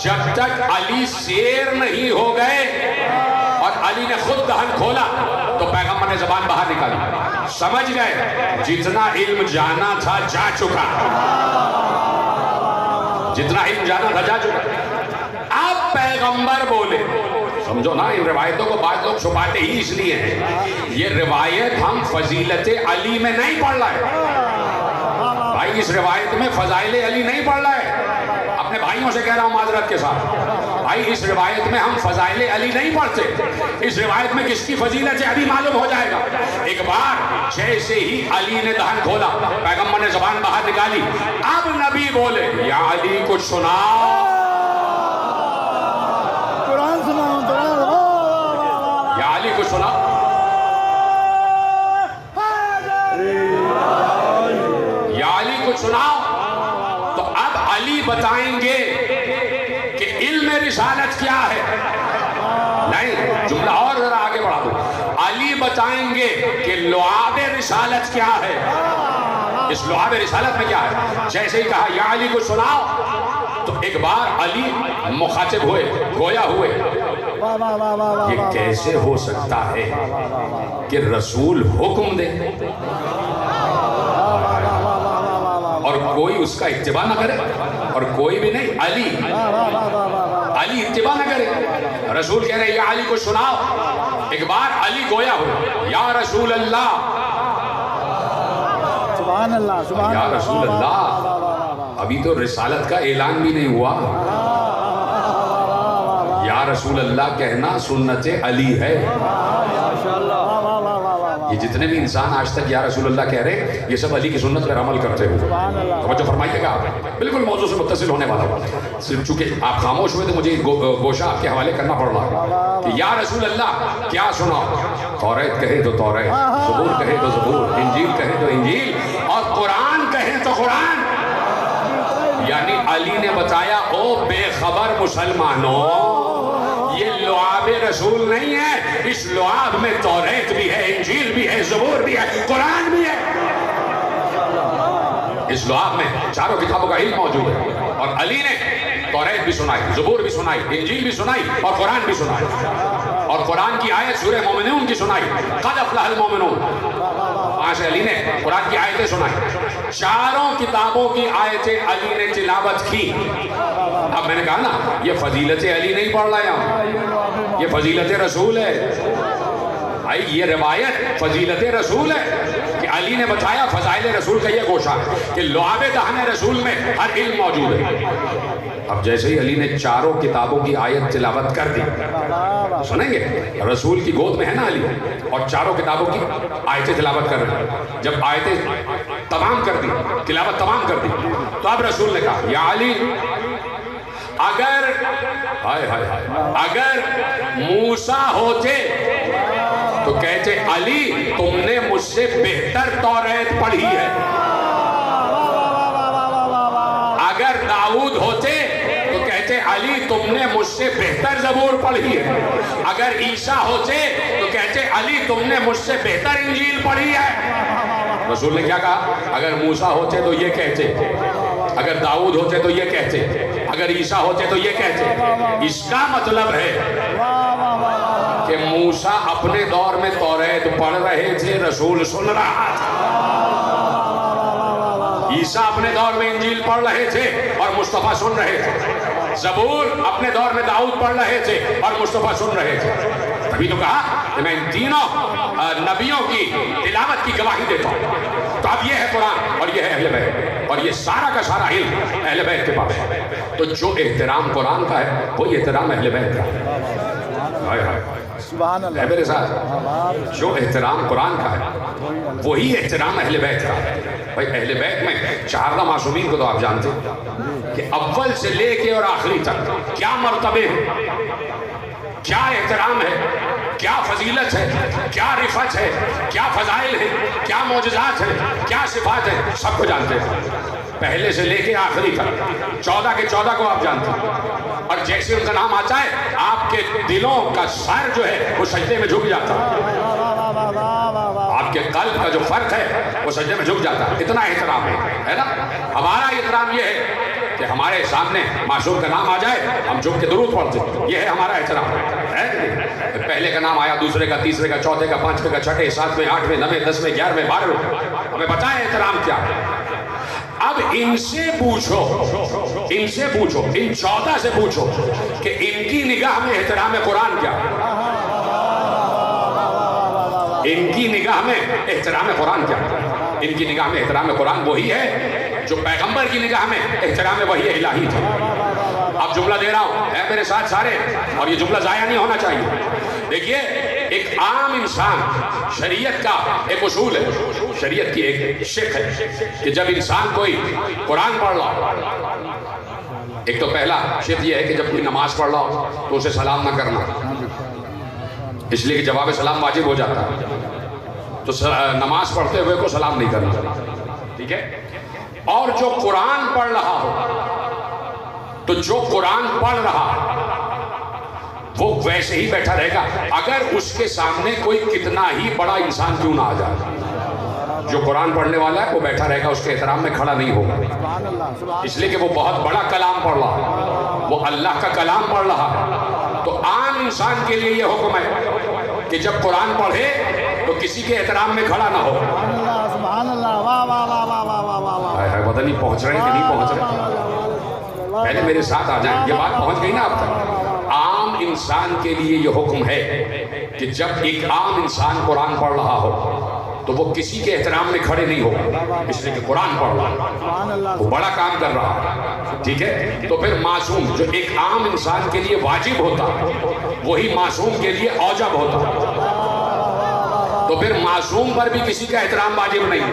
جب تک علی سیر نہیں ہو گئے. اور علی نے خود دہن کھولا تو پیغمبر نے زبان باہر نکالی. سمجھ گئے جتنا علم جانا تھا جا چکا, جتنا علم جانا تھا جا چکا. اب پیغمبر بولے. سمجھو نا, ان روایتوں کو بعض لوگ چھپاتے ہی اس لیے ہیں. یہ روایت ہم فضیلت علی میں نہیں پڑھ رہے بھائی, اس روایت میں فضائل علی نہیں پڑھ رہے. اپنے بھائیوں سے کہہ رہا ہوں معذرت کے ساتھ, بھائی اس روایت میں ہم فضائل علی نہیں پڑھتے. اس روایت میں کس کی فضیلت علی معلوم ہو جائے گا. ایک بار جیسے ہی علی نے دہن کھولا, پیغمبر نے زبان باہر نکالی. اب نبی بولے, یا علی کچھ سناؤ. قرآن سناؤ, یا علی کچھ سناؤ. یا علی کچھ سناؤ. تو اب علی بتائیں گے کہ علم رسالت کیا ہے. نہیں, جملہ اور ذرا آگے بڑھا دو. علی بتائیں گے کہ لعاب رسالت کیا ہے. اس لعاب رسالت میں کیا ہے. جیسے ہی کہا یا علی کچھ سناؤ, تو ایک بار علی مخاطب ہوئے, گویا ہوئے. یہ کیسے ہو سکتا ہے کہ رسول حکم دے اور کوئی اس کا اتباع نہ کرے, اور کوئی بھی نہیں, علی اتباع نہ کرے. رسول کہہ رہے یا علی کو سناؤ. ایک بار علی گویا ہو, یا رسول اللہ, سبحان اللہ, سبحان یا رسول اللہ. ابھی تو رسالت کا اعلان بھی نہیں ہوا. یا رسول اللہ کہنا سنت علی ہے. یہ جتنے بھی انسان آج تک یا رسول اللہ کہہ رہے, یہ سب علی کی سنت پر عمل کرتے ہوئے. توجہ فرمائیے گا, بالکل موضوع سے متصل ہونے والا ہوں. صرف چونکہ آپ خاموش ہوئے تو مجھے گوشہ آپ کے حوالے کرنا پڑ رہا کہ یا رسول اللہ کیا سناؤ. توریت کہے تو توریت, زبور کہے تو زبور, انجیل کہے تو انجیل, اور قرآن کہے تو قرآن. یعنی علی نے بتایا, او بے خبر مسلمانوں, یہ لعاب رسول نہیں ہے. اس لعاب میں توریت بھی ہے, انجیل بھی ہے, زبور بھی ہے, قرآن بھی ہے. اس لعاب میں چاروں کتابوں کا علم موجود ہے. اور علی نے توریت بھی سنائی, زبور بھی سنائی, انجیل بھی سنائی, اور قرآن بھی سنائی. اور قرآن کی آیت سورہ مومنون کی سنائی, قد افلح المومنون. وہاں سے علی نے قرآن کی آیتیں سنائی. چاروں کتابوں کی آیتیں علی نے تلاوت کی. اب میں نے کہا نا, یہ فضیلت علی نہیں پڑھ رہے ہم, یہ فضیلت رسول ہے. بھائی یہ روایت فضیلت رسول ہے کہ علی نے بتایا. فضائل رسول کا یہ گوشہ ہے کہ لعاب دہن رسول میں ہر علم موجود ہے. اب جیسے ہی علی نے چاروں کتابوں کی آیت تلاوت کر دی, سنیں گے, رسول کی گود میں ہے نا علی, اور چاروں کتابوں کی آیتیں تلاوت کر رہے ہیں. جب آیتیں تمام کر دی, تلاوت تمام کر دی, تو اب رسول نے کہا یا علی, اگر موسیٰ ہوتے تو کہتے علی تم نے مجھ سے بہتر توریت پڑھی ہے. اگر داؤد ہوتے تو کہتے علی تم نے مجھ سے بہتر زبور پڑھی ہے. اگر عیسیٰ ہوتے تو کہتے علی تم نے مجھ سے بہتر انجیل پڑھی ہے. رسول نے کیا کہا, اگر موسیٰ ہوتے تو یہ کہتے, اگر داؤد ہوتے تو یہ کہتے, اگر عیسیٰ ہوتے تو یہ کہتے. اس کا مطلب ہے کہ موسیٰ اپنے دور میں توریت پڑھ رہے تھے, رسول سن رہا تھا. عیسیٰ اپنے دور میں انجیل پڑھ رہے تھے اور مصطفیٰ سن رہے تھے. زبور اپنے دور میں داؤد پڑھ رہے تھے اور مصطفیٰ سن رہے تھے. تبھی تو کہا کہ میں ان تینوں نبیوں کی تلاوت کی گواہی دیتا ہوں. تو اب یہ ہے قرآن اور یہ ہے اہل بیت، اور یہ سارا کا سارا علم اہل بیت کے پاس ہے. تو جو احترام قرآن کا ہے وہی احترام اہل بیت کا ہے. سبحان اللہ. میرے ساتھ جو احترام قرآن کا ہے وہی احترام اہل بیت کا ہے. بھائی اہل بیت میں 14 معصومین کو تو آپ جانتے ہیں کہ اول سے لے کے اور آخری تک کیا مرتبے ہیں، کیا احترام ہے، کیا فضیلت ہے، کیا رفعت ہے، کیا فضائل ہے، کیا معجزات ہیں، کیا صفات ہیں، سب کو جانتے ہیں. پہلے سے لے کے آخری تک 14 کے 14 کو آپ جانتے ہیں. اور جیسے ان کا نام آتا ہے آپ کے دلوں کا سر جو ہے وہ سجدے میں جھک جاتا ہے. آپ کے قلب کا جو فرق ہے وہ سجدے میں جھک جاتا ہے. اتنا احترام ہے نا. ہمارا احترام یہ ہے کہ ہمارے سامنے معصوم کا نام آ جائے ہم جھک کے درود پڑھتے ہیں. یہ ہے ہمارا احترام ہے. پہلے کا نام آیا، دوسرے کا، تیسرے کا، چوتھے کا، پانچویں کا، چھٹے، ساتویں، آٹھویں، نویں، 10ویں، 11ویں، 12ویں، ہمیں پتہ ہے احترام کیا ہے. اب ان سے پوچھو، ان 14 سے پوچھو کہ ان کی نگاہ میں احترام قرآن کیا ہے. ان کی نگاہ میں احترام قرآن کیا ہے. ان کی نگاہ میں احترام قرآن وہی ہے جو پیغمبر کی نگاہ میں احترام وحی الہی تھا. اب جملہ دے رہا ہوں، ہے میرے ساتھ سارے، اور یہ جملہ ضائع نہیں ہونا چاہیے. دیکھیے ایک عام انسان، شریعت کا ایک اصول ہے، شریعت کی ایک شک ہے کہ جب انسان کوئی قرآن پڑھ رہا ہو، ایک تو پہلا شک یہ ہے کہ جب کوئی نماز پڑھ رہا ہو تو اسے سلام نہ کرنا، اس لیے کہ جواب سلام واجب ہو جاتا ہے. تو نماز پڑھتے ہوئے کو سلام نہیں کرنا، ٹھیک ہے. اور جو قرآن پڑھ رہا ہو، تو جو قرآن پڑھ رہا ہے وہ ویسے ہی بیٹھا رہے گا اگر اس کے سامنے کوئی کتنا ہی بڑا انسان کیوں نہ آ جائے. جو قرآن پڑھنے والا ہے وہ بیٹھا رہے گا، اس کے احترام میں کھڑا نہیں ہوگا، اس لیے کہ وہ بہت بڑا کلام پڑھ رہا ہے، وہ اللہ کا کلام پڑھ رہا ہے. تو عام انسان کے لیے یہ حکم ہے کہ جب قرآن پڑھے تو کسی کے احترام میں کھڑا نہ ہو. سبحان اللہ. واہ واہ واہ واہ واہ واہ واہ. پتہ نہیں پہنچ رہے ہیں کہ نہیں پہنچ رہے. پہلے میرے ساتھ آ جائیں، یہ بات پہنچ گئی نا آپ تک. عام انسان کے لیے یہ حکم ہے کہ جب ایک عام انسان قرآن پڑھ رہا ہو تو وہ کسی کے احترام میں کھڑے نہیں ہوگا، اس لیے کہ قرآن پڑھ رہا ہے، وہ بڑا کام کر رہا ہے، ٹھیک ہے. تو پھر معصوم جو ایک عام انسان کے لیے واجب ہوتا وہی معصوم کے لیے اوجب ہوتا. تو پھر معصوم پر بھی کسی کا احترام واجب نہیں.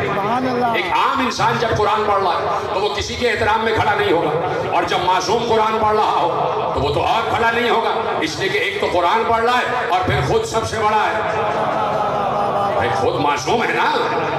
ایک عام انسان جب قرآن پڑھ رہا ہے تو وہ کسی کے احترام میں کھڑا نہیں ہوگا، اور جب معصوم قرآن پڑھ رہا ہو تو وہ تو اور کھڑا نہیں ہوگا، اس لیے کہ ایک تو قرآن پڑھ رہا ہے اور پھر خود سب سے بڑا ہے. بھائی خود معصوم ہے نا،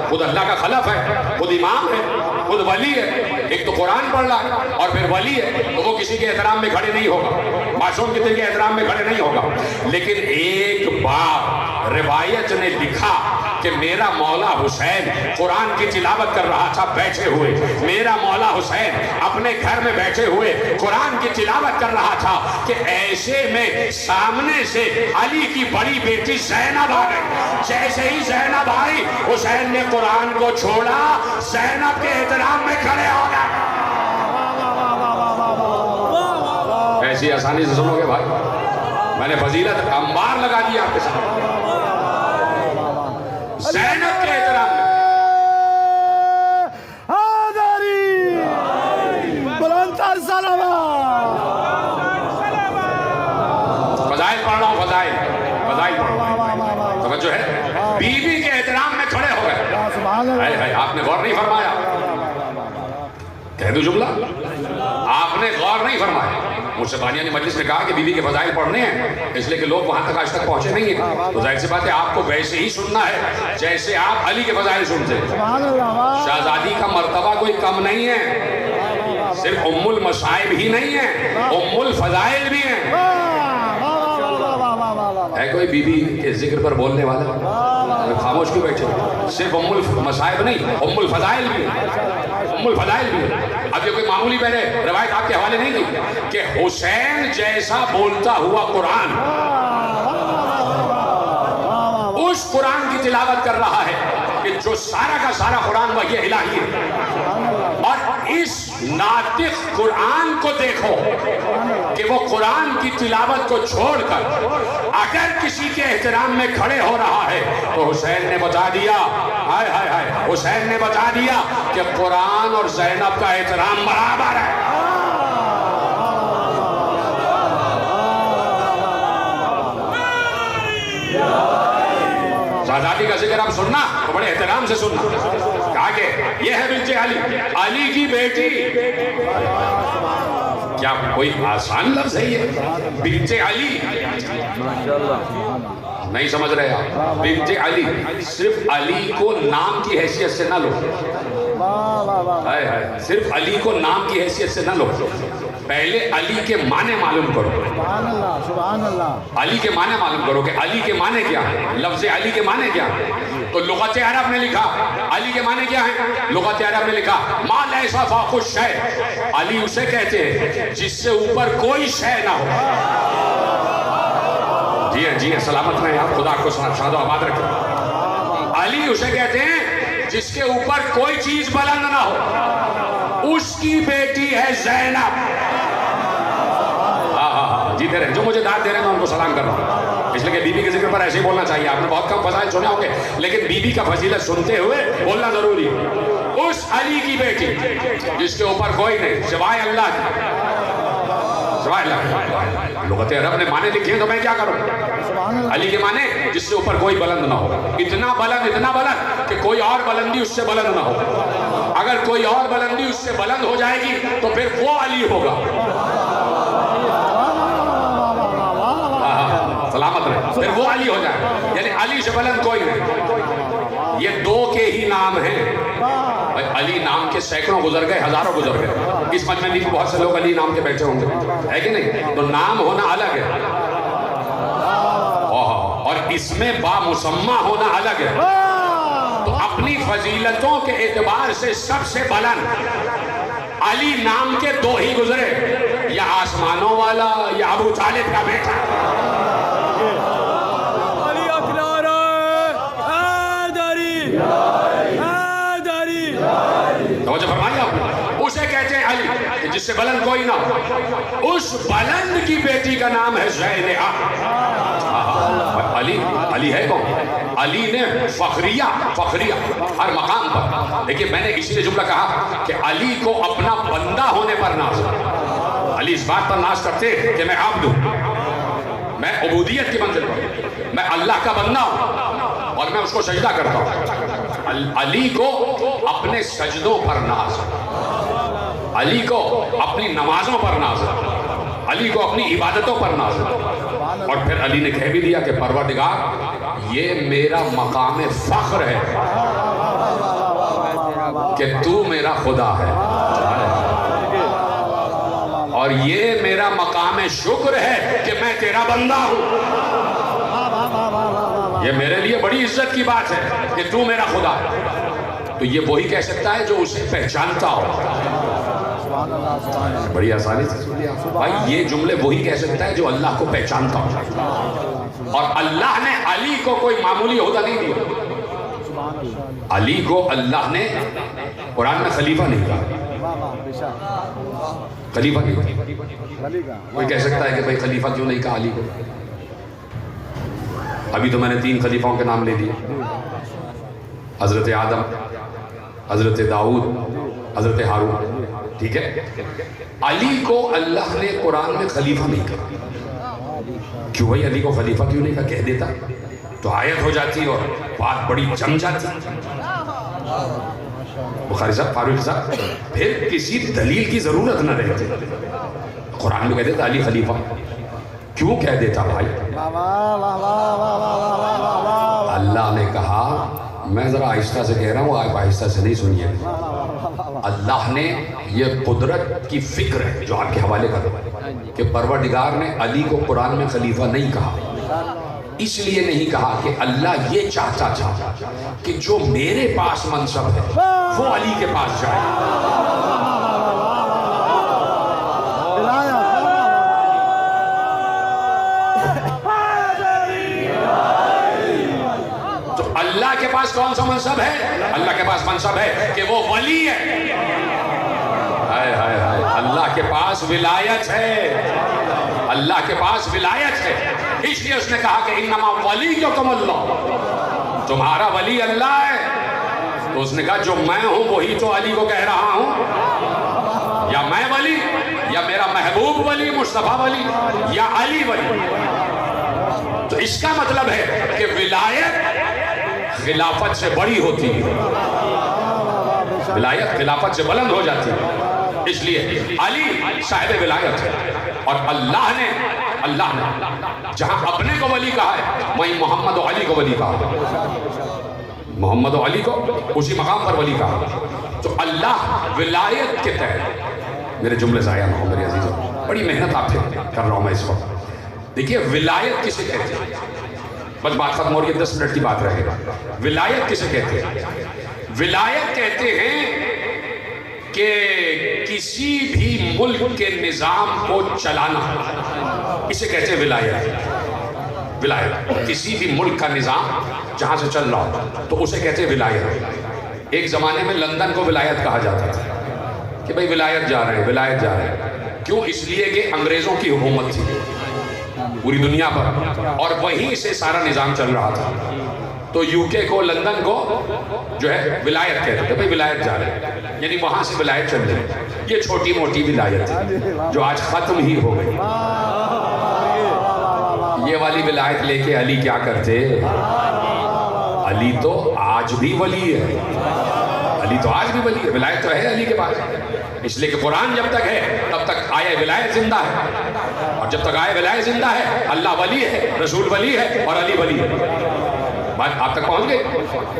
خود اللہ کا خلف ہے، خود امام ہے، خود ولی ہے. ایک تو قرآن پڑھ رہا ہے اور پھر ولی ہے، تو وہ کسی کے احترام میں کھڑے نہیں ہوگا، معصوم کسی کے احترام میں کھڑے نہیں ہوگا. لیکن ایک بار روایت نے لکھا کہ میرا مولا حسین قرآن کی تلاوت کر رہا تھا بیٹھے ہوئے. میرا مولا حسین اپنے گھر میں بیٹھے ہوئے قرآن کی تلاوت کر رہا تھا کہ ایسے میں سامنے سے علی کی بڑی بیٹی زینب آ گئی. جیسے ہی زینب آئی حسین نے قرآن کو چھوڑا، زینب کے احترام میں کھڑے ہو گئے. ایسی آسانی سے سنو گے بھائی، میں نے فضیلت انبار لگا دی آپ کے سامنے. زینب کے احترام میں فضائل پڑھ رہا ہوں، فضائل پڑھ رہا ہوں. توجہ ہے، بیوی کے احترام میں کھڑے ہو گئے. آپ نے غور نہیں فرمایا، کہہ دو جملہ، آپ نے غور نہیں فرمایا. مجھ سے بانیہ نے مجلس میں کہا کہ بیوی کے فضائل پڑھنے ہیں، اس لیے کہ لوگ وہاں تک آج تک پہنچے نہیں ہیں. تو ظاہر سی بات ہے آپ کو ویسے ہی سننا ہے جیسے آپ علی کے فضائل سنتے ہیں. شہزادی کا مرتبہ کوئی کم نہیں ہے، صرف ام المصائب ہی نہیں ہے، ام الفضائل بھی ہیں. ہے کوئی بیوی کے ذکر پر بولنے والا؟ خاموش کیوں بیٹھے؟ صرف ام المصائب نہیں، ام الفضائل بھی، ام الفضائل بھی. اب یہ کوئی معمولی میں نے روایت آپ کے حوالے نہیں کی کہ حسین جیسا بولتا ہوا قرآن اس قرآن کی تلاوت کر رہا ہے کہ جو سارا کا سارا قرآن وحی الہی ہے. اور اس ناطق قرآن کو دیکھو کہ وہ قرآن کی تلاوت کو چھوڑ کر اگر کسی کے احترام میں کھڑے ہو رہا ہے تو حسین نے بتا دیا، ہائے ہائے ہائے، حسین نے بتا دیا کہ قرآن اور زینب کا احترام برابر ہے۔ شہزادی کا ذکر اب سننا تو بڑے احترام سے سننا۔ کہا کہ یہ ہے بنت علی، علی کی بیٹی۔ کیا کوئی آسان لفظ ہے یہ؟ بنت علی، نہیں سمجھ رہے آپ؟ بنت علی، صرف علی کو نام کی حیثیت سے نہ لو، صرف علی کو نام کی حیثیت سے نہ لو، پہلے علی کے معنی معلوم کرو۔ سبحان اللہ۔ علی کے معنی معلوم کرو کہ علی کے معنی کیا ہے، لفظ علی کے معنی کیا ہے۔ تو لغت عرب نے لکھا علی کے معنی کیا ہے، لغت عرب نے لکھا ما لیس فوق الشیء، علی اسے کہتے ہیں جس سے اوپر کوئی شے نہ ہو۔ جی ہیں سلامت رہیں آپ، خدا کو شاد و آباد رکھیں۔ علی اسے کہتے ہیں جس کے اوپر کوئی چیز بلند نہ ہو، اس کی بیٹی ہے زینب۔ جیتے رہے، جو مجھے داد دے رہے ہیں میں ان کو سلام کر رہا ہوں، اس لیے کہ بی بی کے ذکر پر ایسے ہی بولنا چاہیے۔ آپ نے بہت کم فضائل سنے ہوں گے لیکن بی بی کا فضیلت سنتے ہوئے بولنا ضروری ہے۔ اس علی کی بیٹی جس کے اوپر کوئی نہیں سوائے اللہ کی، سوائے اللہ۔ لغت عرب نے معنی لکھے ہیں تو میں کیا کروں؟ علی کے معنی جس سے اوپر کوئی بلند نہ ہو، اتنا بلند کہ کوئی اور بلندی اس سے بلند نہ ہو۔ اگر کوئی اور بلندی اس سے بلند ہو جائے گی تو پھر وہ علی ہوگا۔ سلامت رہے، پھر وہ علی ہو جائے، یعنی علی سے بلند کوئی نہیں۔ یہ دو کے ہی نام ہیں، علی نام کے سینکڑوں گزر گئے، ہزاروں گزر گئے۔ اس مجمع میں بھی بہت سے لوگ علی نام کے بیٹھے ہوں گے، ہے کہ نہیں؟ تو نام ہونا الگ ہے اور اس میں با مسمہ ہونا الگ ہے۔ تو اپنی فضیلتوں کے اعتبار سے سب سے بلند علی نام کے دو ہی گزرے، یا آسمانوں والا یا ابو طالب کا بیٹا۔ علی اکبر توجہ فرمائیے آپ، اسے کہتے ہیں علی جس سے بلند کوئی نہ ہو۔ اس بلند کی بیٹی کا نام ہے زینب۔ علی ہے کون؟ علی نے فخریہ ہر مقام پر، دیکھیں میں نے اسی لیے جملہ کہا کہ علی کو اپنا بندہ ہونے پر ناز ہے۔ علی اس بات پر ناز کرتے کہ میں عبد ہوں، میں عبودیت کی منزل پر، میں اللہ کا بندہ ہوں اور میں اس کو سجدہ کرتا ہوں۔ علی کو اپنے سجدوں پر ناز ہے، علی کو اپنی نمازوں پر ناز ہے، علی کو اپنی عبادتوں پر ناز ہے۔ اور پھر علی نے کہہ بھی دیا کہ پروردگار یہ میرا مقام فخر ہے کہ تو میرا خدا ہے، اور یہ میرا مقام شکر ہے کہ میں تیرا بندہ ہوں۔ یہ میرے لیے بڑی عزت کی بات ہے کہ تو میرا خدا ہے۔ تو یہ وہی کہہ سکتا ہے جو اسے پہچانتا ہو۔ بڑی آسانی سے سنیے بھائی، یہ جملے وہی کہہ سکتا ہے جو اللہ کو پہچانتا ہو، اور اللہ نے علی کو کوئی معمولی عہدہ نہیں دیا۔ علی کو اللہ نے قرآن میں خلیفہ نہیں کہا، خلیفہ نہیں کہا۔ کوئی کہہ سکتا ہے کہ بھائی خلیفہ کیوں نہیں کہا علی کو؟ ابھی تو میں نے 3 خلیفوں کے نام لے دیے، حضرت آدم، حضرت داؤد، حضرت ہارون، ٹھیک ہے؟ علی کو اللہ نے قرآن میں خلیفہ نہیں کہا۔ کیوں بھائی علی کو خلیفہ کیوں نہیں کہا؟ کہہ دیتا تو آیت ہو جاتی اور بات بڑی جم جاتی۔ بخاری صاحب، فاروق صاحب، پھر کسی دلیل کی ضرورت نہ رہتی، قرآن میں کہہ دیتا علی خلیفہ۔ کیوں کہہ دیتا بھائی؟ اللہ نے کہا، میں ذرا آہستہ سے کہہ رہا ہوں، آپ آہستہ سے نہیں سنیے۔ اللہ نے یہ قدرت کی فکر ہے جو آپ کے حوالے کر کہ پروردگار نے علی کو قرآن میں خلیفہ نہیں کہا، اس لیے نہیں کہا کہ اللہ یہ چاہتا تھا کہ جو میرے پاس منصب ہے وہ علی کے پاس جائے۔ تو اللہ کے پاس کون سا منصب ہے؟ اللہ کے پاس منصب ہے کہ وہ ولی ہے، ہائے ہائے ہائے، اللہ کے پاس ولایت ہے، اللہ کے پاس ولایت ہے، اس لیے اس نے کہا کہ انما ولیکم اللہ، تمہارا ولی اللہ ہے۔ تو اس نے کہا جو میں ہوں وہی تو علی کو کہہ رہا ہوں، یا میں ولی، یا میرا محبوب ولی مصطفیٰ ولی، یا علی ولی۔ تو اس کا مطلب ہے کہ ولایت خلافت سے بڑی ہوتی ہے، ولایت خلافت سے بلند ہو جاتی ہے، اس لیے علی صاحب ولایت ہے۔ اور اللہ نے جہاں اپنے کو ولی کہا ہے وہیں محمد و علی کو ولی کہا، محمد و علی کو اسی مقام پر ولی کہا۔ تو اللہ ولایت کے تحت، میرے جملے ضائع نہ ہو میرے عزیزوں، بڑی محنت آپ سے کر رہا ہوں میں اس وقت۔ دیکھیے ولایت کسے کہتے ہیں، بس بات ختم ہو رہی ہے، 10 منٹ کی بات رہے گا۔ ولایت کسے کہتے ہیں؟ ولایت کہتے ہیں کہ کسی بھی ملک کے نظام کو چلانا، اسے کہتے ہیں ولایت۔ ولایت کسی بھی ملک کا نظام جہاں سے چل رہا ہو تو اسے کہتے ہیں ولایت۔ ایک زمانے میں لندن کو ولایت کہا جاتا تھا کہ بھئی ولایت جا رہے ہیں، ولایت جا رہے ہیں۔ کیوں؟ اس لیے کہ انگریزوں کی حکومت تھی پوری دنیا پر، اور وہیں سے سارا نظام چل رہا تھا۔ تو یو کے کو، لندن کو جو ہے ولایت کہتے تھے، بھئی ولایت جا رہے ہیں، یعنی وہاں سے ولایت چل رہی ہے۔ یہ چھوٹی موٹی ولایت ہے جو آج ختم ہی ہو گئی۔ یہ والی ولایت لے کے علی کیا کرتے؟ علی تو آج بھی ولی ہے، علی تو آج بھی ولی ہے، ولایت تو ہے علی کے پاس، اس لیے کہ قرآن جب تک ہے تب تک آیہ ولایت زندہ ہے، اور جب تک آیہ ولایت زندہ ہے اللہ ولی ہے، رسول ولی ہے، اور علی ولی ہے۔ بات آپ تک پہنچ گئی؟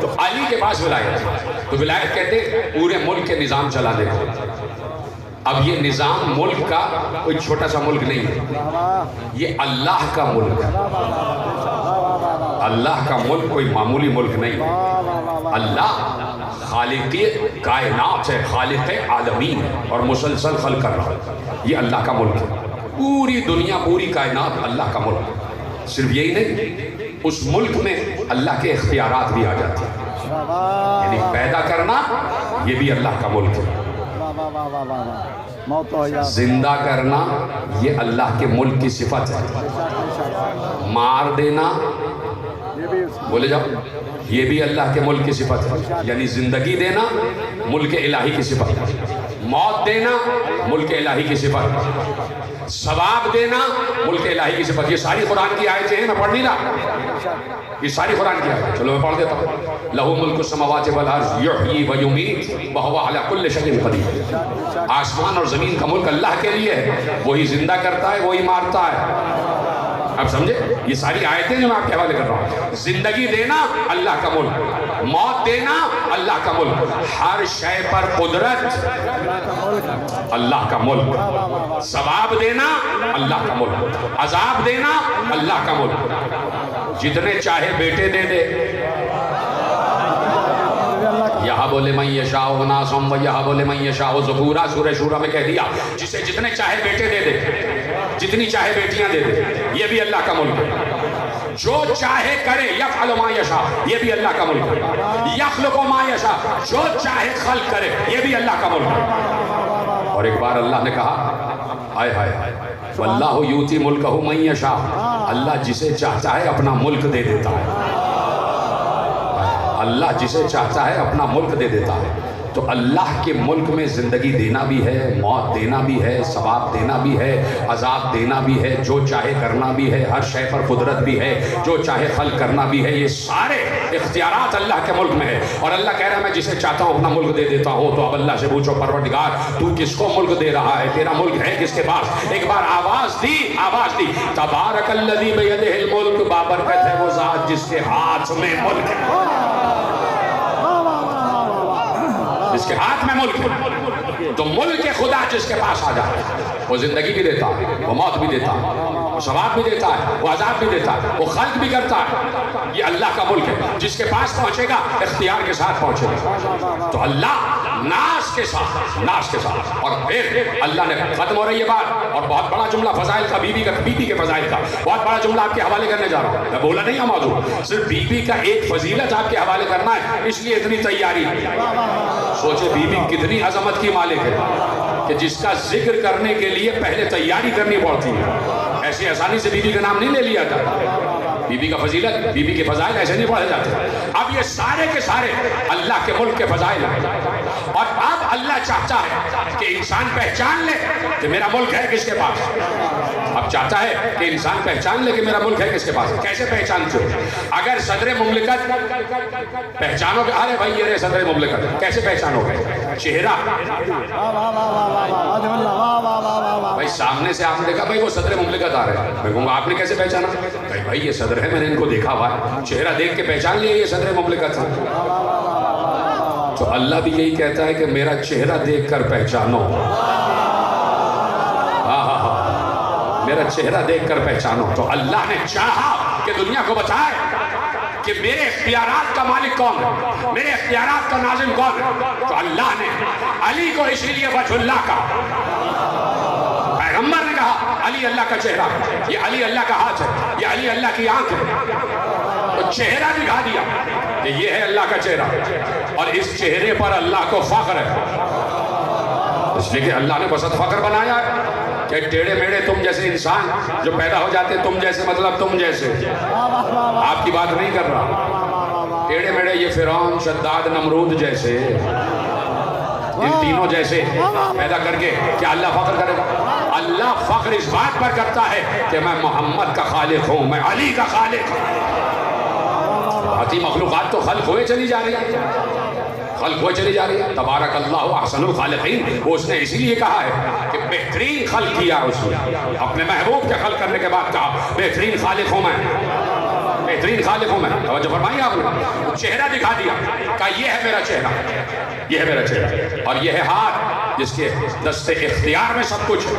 تو علی کے پاس ولایت، تو ولایت کہتے پورے ملک کے نظام چلا دے گا۔ اب یہ نظام ملک کا کوئی چھوٹا سا ملک نہیں ہے، یہ اللہ کا ملک ہے۔ اللہ کا ملک کوئی معمولی ملک نہیں ہے، اللہ خالق کائنات ہے، خالق عالمین ہے، اور مسلسل خلق کر رہا ہے۔ یہ اللہ کا ملک ہے، پوری دنیا، پوری کائنات اللہ کا ملک ہے۔ صرف یہی نہیں، اس ملک میں اللہ کے اختیارات بھی آ جاتے ہیں، یعنی پیدا کرنا یہ بھی اللہ کا ملک ہے، زندہ کرنا یہ اللہ کے ملک کی صفت ہے، مار دینا بولے جاؤ یہ بھی اللہ کے ملک کی صفت ہے، یعنی زندگی دینا ملک الہی کی صفت ہے، موت دینا ملک الہی کی صفت ہے، ثواب دینا ملک الہی کی صفت۔ یہ ساری قرآن کی آیتیں ہیں، میں پڑھ نہیں رہا، یہ ساری قرآن کی آیتیں، چلو میں پڑھ دیتا ہوں۔ لہو ملک السماوات والارض یحیی و یمیت وہو علی کل شیء قدیر۔ آسمان اور زمین کا ملک اللہ کے لیے ہے، وہی زندہ کرتا ہے، وہی مارتا ہے۔ اب سمجھے؟ یہ ساری آیتیں جو میں آپ کے حوالے کر رہا ہوں، زندگی دینا اللہ کا ملک، موت دینا اللہ کا ملک، ہر شے پر قدرت اللہ کا ملک، ثواب دینا اللہ کا ملک، عذاب دینا اللہ کا ملک۔ جتنے چاہے بیٹے دے دے، یہاں بولے من یشاء اناسم و یہاں بولے من یشاء ذکورا، سورہ شورى میں کہہ دیا جسے جتنے چاہے بیٹے دے دے، جتنی چاہے بیٹیاں دے دے، یہ بھی اللہ کا ملک ہے۔ جو چاہے کرے یفعل ما یشاء، یہ بھی اللہ کا ملک ہے۔ یخلق ما یشاء، جو چاہے خلق کرے، یہ بھی اللہ کا ملک ہے۔ اور ایک بار اللہ نے کہا ہائے ہائے واللہ یؤتی ملکہ من یشاء، اللہ جسے چاہتا ہے اپنا ملک دے دیتا ہے، اللہ جسے چاہتا ہے اپنا ملک دے دیتا ہے۔ تو اللہ کے ملک میں زندگی دینا بھی ہے، موت دینا بھی ہے، ثواب دینا بھی ہے، عذاب دینا بھی ہے، جو چاہے کرنا بھی ہے، ہر شے پر قدرت بھی ہے، جو چاہے خلق کرنا بھی ہے، یہ سارے اختیارات اللہ کے ملک میں ہے۔ اور اللہ کہہ رہا ہے میں جسے چاہتا ہوں اپنا ملک دے دیتا ہوں۔ تو اب اللہ سے پوچھو پروردگار تو کس کو ملک دے رہا ہے؟ تیرا ملک ہے کس کے پاس؟ ایک بار آواز دی تبارک الذی بیدہ الملک، بابرکت ہے وہ ذات جس کے ہاتھ میں ملک ہے، جس کے ہاتھ میں ملک ہے۔ تو ملک خدا جس کے پاس آ جائے وہ زندگی بھی دیتا ہے، وہ موت بھی دیتا ہے، وہ ثواب بھی دیتا ہے، وہ عذاب بھی دیتا ہے، وہ خلق بھی کرتا ہے۔ یہ اللہ کا ملک ہے، جس کے پاس پہنچے گا اختیار کے ساتھ پہنچے گا۔ تو اللہ ناز کے ساتھ اور پھر اللہ نے ختم ہو رہی ہے بات، اور بہت بڑا جملہ فضائل کا، بی بی کے فضائل کا بہت بڑا جملہ آپ کے حوالے کرنے جا رہا ہوں۔ میں بولا نہیں ہے موضوع، صرف بی بی کا ایک فضیلت آپ کے حوالے کرنا ہے، اس لیے اتنی تیاری۔ سوچے بی بی کتنی عظمت کی مالک ہے، کہ جس کا ذکر کرنے کے لیے پہلے تیاری کرنی پڑتی ہے. ایسی آسانی سے بی بی کا نام نہیں لے لیا جاتا. بی بی کا فضیلت، بی بی کے فضائل ایسے نہیں پڑھے جاتے. اب یہ سارے کے سارے اللہ کے ملک کے فضائل ہیں. اور اب اللہ چاہتا ہے کہ انسان پہچان لے کہ میرا ملک ہے کس کے پاس. اب چاہتا ہے کہ انسان پہچان لے کہ میرا ملک ہے کس کے پاس. کیسے پہچانتے ہو؟ اگر صدر مملکت پہچانو گے، ارے بھائی یہ رہے صدر مملکت، کیسے پہچانو گے؟ چہرہ. بھائی سامنے سے آپ نے دیکھا بھائی وہ صدر مملکت آ رہے ہیں، میں کہوں گا آپ نے کیسے پہچانا؟ بھائی یہ صدر ہے، میں نے ان کو دیکھا ہوا ہے، چہرہ دیکھ کے پہچان لیا یہ صدر مملکت ہے. تو اللہ بھی یہی کہتا ہے کہ میرا چہرہ دیکھ کر پہچانو. میرا چہرہ دیکھ کر پہچانو. تو اللہ نے چاہا کہ دنیا کو بتائے کہ میرے اختیارات کا مالک کون ہے، میرے اختیارات کا ناظم کون ہے. تو اللہ نے علی کو اسی لیے وجہ اللہ کا، پیغمبر نے کہا علی اللہ کا چہرہ، یہ علی اللہ کا ہاتھ ہے، یہ علی اللہ کی آنکھ ہے. تو چہرہ دکھا دیا کہ یہ ہے اللہ کا چہرہ، اور اس چہرے پر اللہ کو فخر ہے. اس لیے کہ اللہ نے بسط فخر بنایا ہے کہ ٹیڑے میڑے تم جیسے انسان جو پیدا ہو جاتے تم جیسے، مطلب تم جیسے، آپ کی بات نہیں کر رہا. ٹیڑے میڑے یہ فرعون، شداد، نمرود جیسے، ان تینوں جیسے پیدا کر کے کیا اللہ فخر کرے گا؟ اللہ فخر اس بات پر کرتا ہے کہ میں محمد کا خالق ہوں، میں علی کا خالق ہوں. باقی مخلوقات تو خلق ہوئے چلی جا رہی ہے، خلق ہوئے چلی جا رہی ہے. تبارک اللہ احسن الخالقین، وہ اس نے اسی لیے کہا ہے کہ بہترین خلق کیا اس نے. اپنے محبوب کے خلق کرنے کے بعد کہا بہترین خالق ہوں میں، بہترین خالق ہوں میں. توجہ فرمائی آپ نے. چہرہ دکھا دیا، کہا یہ ہے میرا چہرہ، یہ ہے میرا چہرہ، اور یہ ہے ہاتھ جس کے دست اختیار میں سب کچھ ہے.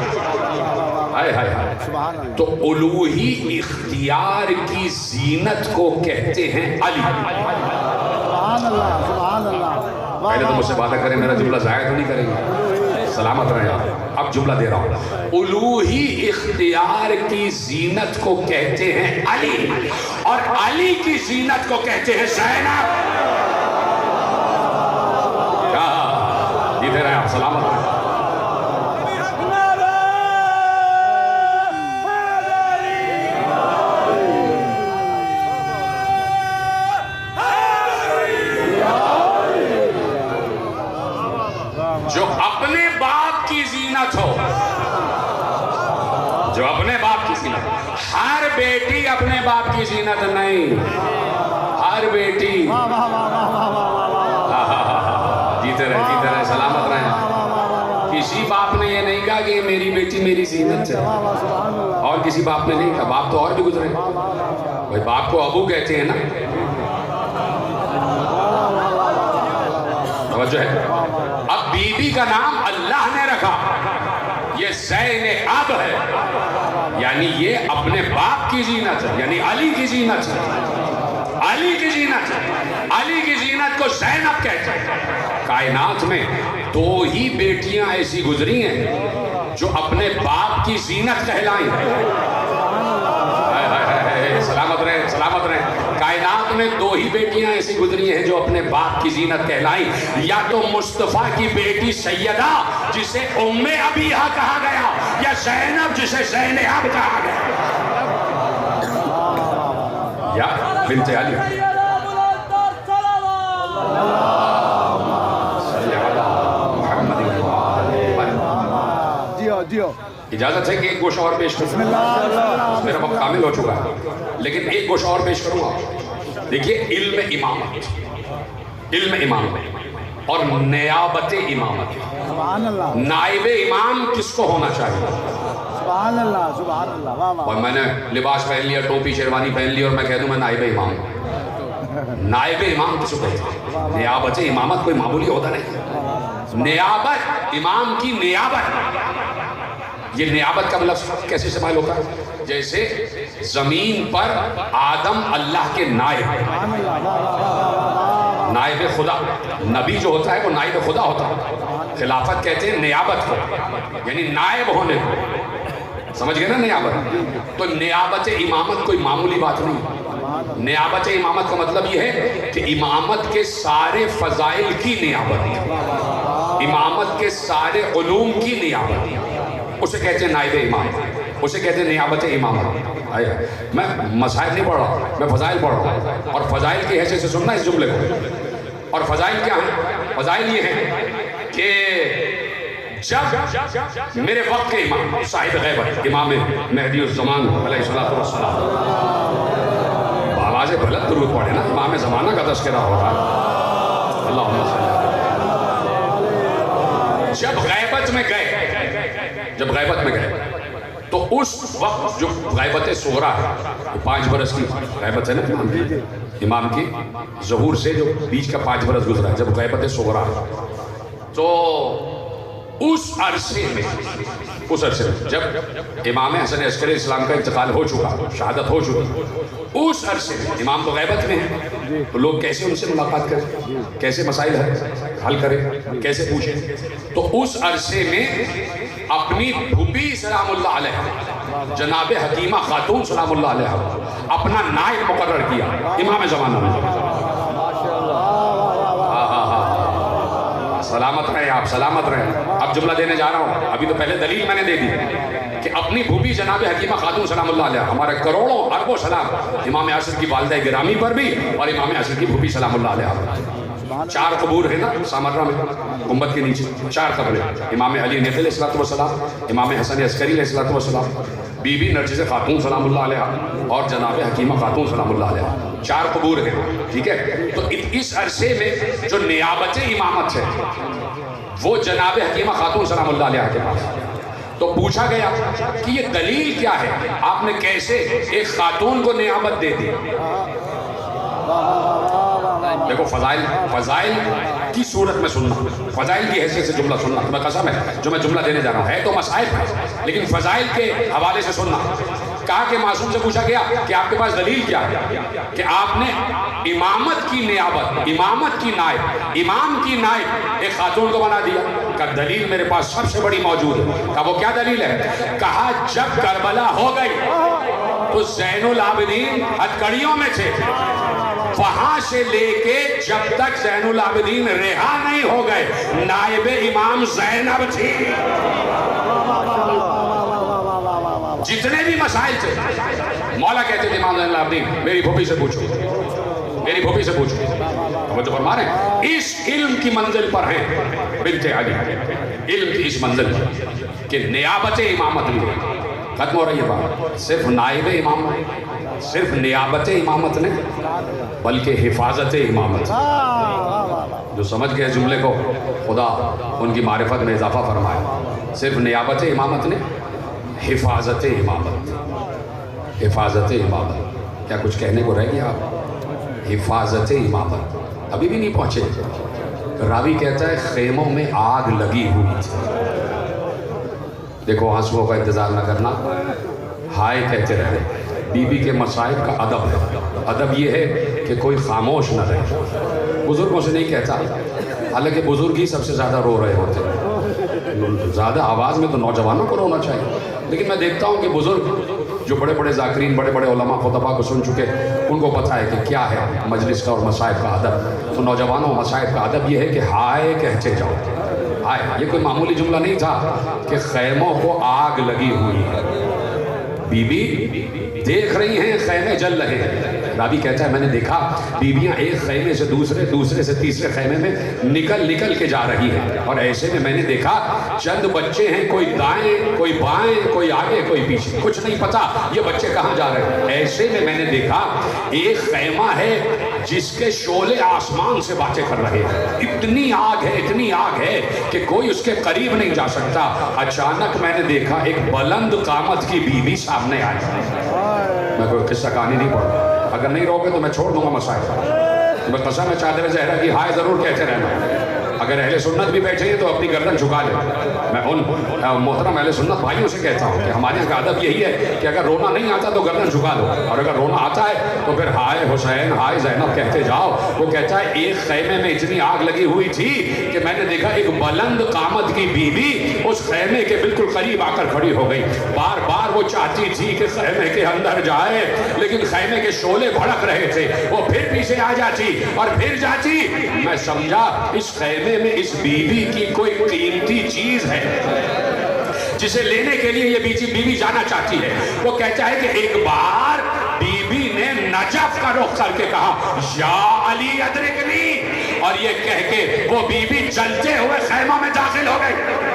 تو الوہی اختیار کی زینت کو کہتے ہیں علی. پہلے تو مجھ سے باتیں کریں، میرا جملہ ضائع تو نہیں کریں گے، سلامت رہیں آپ. اب جملہ دے رہا ہوں. الوہی اختیار کی زینت کو کہتے ہیں علی، اور علی کی زینت کو کہتے ہیں زینب. کیا جیتے رہے آپ، سلامت رہیں. جو اپنے باپ کی زینت ہو، جو اپنے باپ کی زینت، ہر بیٹی اپنے باپ کی زینت نہیں. ہر بیٹی جیتے رہے سلامت رہے. کسی باپ نے یہ نہیں کہا کہ یہ میری بیٹی میری زینت ہے، اور کسی باپ نے نہیں کہا. باپ تو اور بھی گزرے بھائی، باپ کو ابو کہتے ہیں نا. توجہ ہے. اب بی بی کا نام اللہ نے رکھا، یہ زینب ہے، یعنی یہ اپنے باپ کی زینت ہے، یعنی علی کی زینت ہے. علی کی زینت ہے، علی کی زینت کو زینب کہتے ہیں. کائنات میں دو ہی بیٹیاں ایسی گزری ہیں جو اپنے باپ کی زینت کہلائیں. سلامت رہے، سلامت رہے. کائنات میں دو ہی بیٹیاں ایسی گزری ہیں جو اپنے باپ کی زینت کہلائیں. یا تو مصطفیٰ کی بیٹی سیدہ جسے ام ابیہا کہا گیا، یا زینب جسے زینب کہا گیا، یا بنت علی. اجازت ہے کہ ایک گوشہ اور پیش کروں. میرا وقت کامل ہو چکا ہے، لیکن ایک گوشہ اور پیش کروں گا. دیکھیے، علم امامت، علم امامت اور نیابت امامت. نائب امام کس کو ہونا چاہیے؟ سبحان اللہ، سبحان اللہ. اور میں نے لباس پہن لیا، ٹوپی شیروانی پہن لی، اور میں کہہ دوں میں نائب امام ہوں. نائب امام کس کو کہتے ہیں؟ نیابت امامت کوئی معمولی عہدہ نہیں. نیابت، امام کی نیابت. یہ نیابت کا لفظ کیسے استعمال ہوتا ہے؟ جیسے زمین پر آدم اللہ کے نائب، نائب خدا. نبی جو ہوتا ہے وہ نائب خدا ہوتا ہے. خلافت کہتے ہیں نیابت کو، یعنی نائب ہونے کو. سمجھ گئے نا نیابت؟ تو نیابت امامت کوئی معمولی بات نہیں. نیابت امامت کا مطلب یہ ہے کہ امامت کے سارے فضائل کی نیابت ہے. امامت کے سارے علوم کی نیابت، اسے کہتے ہیں نائب امام، اسے کہتے ہیں نیابت امامت۔ میں مسائل نہیں پڑھ رہا، میں فضائل پڑھ رہا ہوں، اور فضائل کی حیثیت سے سننا اس جملے کو۔ اور فضائل کیا ہیں؟ فضائل یہ ہیں کہ جب میرے وقت کے امام صاحب غیبت امام مہدی الزمان علیہ السلام، آواز بلند درود پڑھے نا، امام زمانہ کا تذکرہ ہو رہا ہے، اللہم صلی اللہ، جب غیبت میں گئے تو اس وقت جو غیبت صغریٰ ہے، 5 برس کی غیبت ہے نا امام کی، ظہور سے جو بیچ کا 5 برس گزرا ہے، جب غیبت صغریٰ ہے، تو اس عرصے میں جب امام حسن عسکری اسلام کا انتقال ہو چکا، شہادت ہو چکی، اس عرصے میں امام تو غیبت میں ہیں، تو لوگ کیسے ان سے ملاقات کریں، کیسے مسائل حل کریں، کیسے پوچھیں؟ تو اس عرصے میں اپنی پھوپھی سلام اللہ علیہ جناب حکیمہ خاتون سلام اللہ علیہ اپنا نائب مقرر کیا امام زمانہ میں۔ سلامت رہے آپ، سلامت رہے۔ اب جملہ دینے جا رہا ہوں، ابھی تو پہلے دلیل میں نے دے دی کہ اپنی پھوپھی جناب حکیمہ خاتون سلام اللہ علیہ، ہمارے کروڑوں اربوں سلام امام عصر کی والدہ گرامی پر بھی اور امام عصر کی پھوپھی سلام اللہ علیہ۔ 4 قبور ہیں نا سامرہ میں، گنبد کے نیچے 4 قبریں، امام علی نقی علیہ السلام، امام حسن عسکری علیہ السلام، بی بی نرجس خاتون سلام اللہ علیہ اور جناب حکیمہ خاتون سلام اللہ علیہ، 4 قبور ہیں، ٹھیک ہے؟ تو اس عرصے میں جو نیابت امامت ہے وہ جناب حکیمہ خاتون سلام اللہ علیہ کے پاس۔ تو پوچھا گیا کہ یہ دلیل کیا ہے، آپ نے کیسے ایک خاتون کو نیابت دے دی؟ دیکھو فضائل کی صورت میں سننا، فضائل کی حیثیت سے جملہ سننا، تمہیں قسم ہے جو میں جملہ دینے جا رہا ہوں ہے تو مسائل ہے لیکن فضائل کے حوالے سے سننا۔ کہا کہ معصوم سے پوچھا گیا کہ آپ کے پاس دلیل کیا ہے کہ آپ نے امامت کی نیابت، امامت کی نائب، امام کی نائب ایک خاتون کو بنا دیا؟ کہ دلیل میرے پاس سب سے بڑی موجود ہے۔ کہا وہ کیا دلیل ہے؟ کہا جب کربلا ہو گئی تو زین العابدین ہتھکڑیوں میں تھے، وہاں سے لے کے جب تک زین العابدین رہا نہیں ہو گئے نائب امام زینب تھی۔ جتنے بھی مسائل تھے مولا کہتے تھے امام زین العابدین میری پھوپھی سے پوچھو، میری پھوپھی سے پوچھو۔ توجہ فرما رہے ہیں، اس علم کی منزل پر ہیں بنت علی، علم کی اس منزل پر کہ نیابت امامت بھی ختم ہو رہی ہے بات، صرف نائب امام، صرف نیابت امامت نے بلکہ حفاظت امامت۔ جو سمجھ گئے جملے کو خدا ان کی معرفت میں اضافہ فرمائے، صرف نیابت امامت نے حفاظت امامت، حفاظت امامت۔ کیا کچھ کہنے کو رہ گیا آپ؟ حفاظت امامت ابھی بھی نہیں پہنچے۔ راوی کہتا ہے خیموں میں آگ لگی ہوئی تھی۔ دیکھو آنسوؤں کا انتظار نہ کرنا، ہائے کہتے رہے۔ بی بی کے مصائب کا ادب ہے، ادب یہ ہے کہ کوئی خاموش نہ رہے۔ بزرگوں سے نہیں کہتا، حالانکہ بزرگ ہی سب سے زیادہ رو رہے ہوتے ہیں، زیادہ آواز میں تو نوجوانوں کو رونا چاہیے، لیکن میں دیکھتا ہوں کہ بزرگ جو بڑے بڑے ذاکرین، بڑے بڑے علماء خطباء کو سن چکے، ان کو پتہ ہے کہ کیا ہے مجلس کا اور مصائب کا ادب۔ تو نوجوانوں مصائب کا ادب یہ ہے کہ ہائے کہتے جاؤ، ہائے۔ یہ کوئی معمولی جملہ نہیں تھا کہ خیموں کو آگ لگی ہوئی ہے، بی بی دیکھ رہی ہیں خیمے جل رہے ہیں۔ راوی کہتا ہے میں نے دیکھا بیویاں ایک خیمے سے دوسرے، دوسرے سے تیسرے خیمے میں نکل کے جا رہی ہیں، اور ایسے میں نے دیکھا چند بچے ہیں، کوئی دائیں کوئی بائیں، کوئی آگے کوئی پیچھے، کچھ نہیں پتا یہ بچے کہاں جا رہے ہیں۔ ایسے میں نے دیکھا ایک خیمہ ہے جس کے شعلے آسمان سے باتیں کر رہے ہیں، اتنی آگ ہے، اتنی آگ ہے کہ کوئی اس کے قریب نہیں جا سکتا۔ اچانک میں نے دیکھا ایک بلند قامت کی بیوی سامنے آئی۔ میں کوئی قصہ کہانی نہیں پڑھ رہا، اگر نہیں روکے تو میں چھوڑ دوں گا مسائل۔ میں قسم ہے چادر زہرا کی ہائے ضرور کہتے رہنا۔ اگر اہل سنت بھی بیٹھے ہیں تو اپنی گردن جھکا لیں۔ میں ان محترم اہل سنت بھائیوں سے کہتا ہوں کہ ہمارے یہاں کا ادب یہی ہے کہ اگر رونا نہیں آتا تو گردن جھکا دو، اور اگر رونا آتا ہے تو پھر ہائے حسین ہائے زینب کہتے جاؤ۔ وہ کہتا ہے ایک خیمے میں اتنی آگ لگی ہوئی تھی کہ میں نے دیکھا ایک بلند قامت کی بیوی اس خیمے کے بالکل قریب آ کر کھڑی ہو گئی۔ بار بار وہ چاہتی تھی کہ خیمے کے اندر جائے، لیکن خیمے کے شعلے بھڑک رہے تھے۔ وہ پھر پیچھے آ جاتی اور پھر جاتی۔ میں سمجھا اس خیمے قافلے میں اس بیوی کی کوئی قیمتی چیز ہے جسے لینے کے لیے یہ بیوی جانا چاہتی ہے. وہ کہتا ہے کہ ایک بار بیوی نے نجف کا رخ کر کے کہا یا علی ادرکنی, اور یہ کہہ کے وہ بیوی جلتے ہوئے خیمہ میں داخل ہو گئی.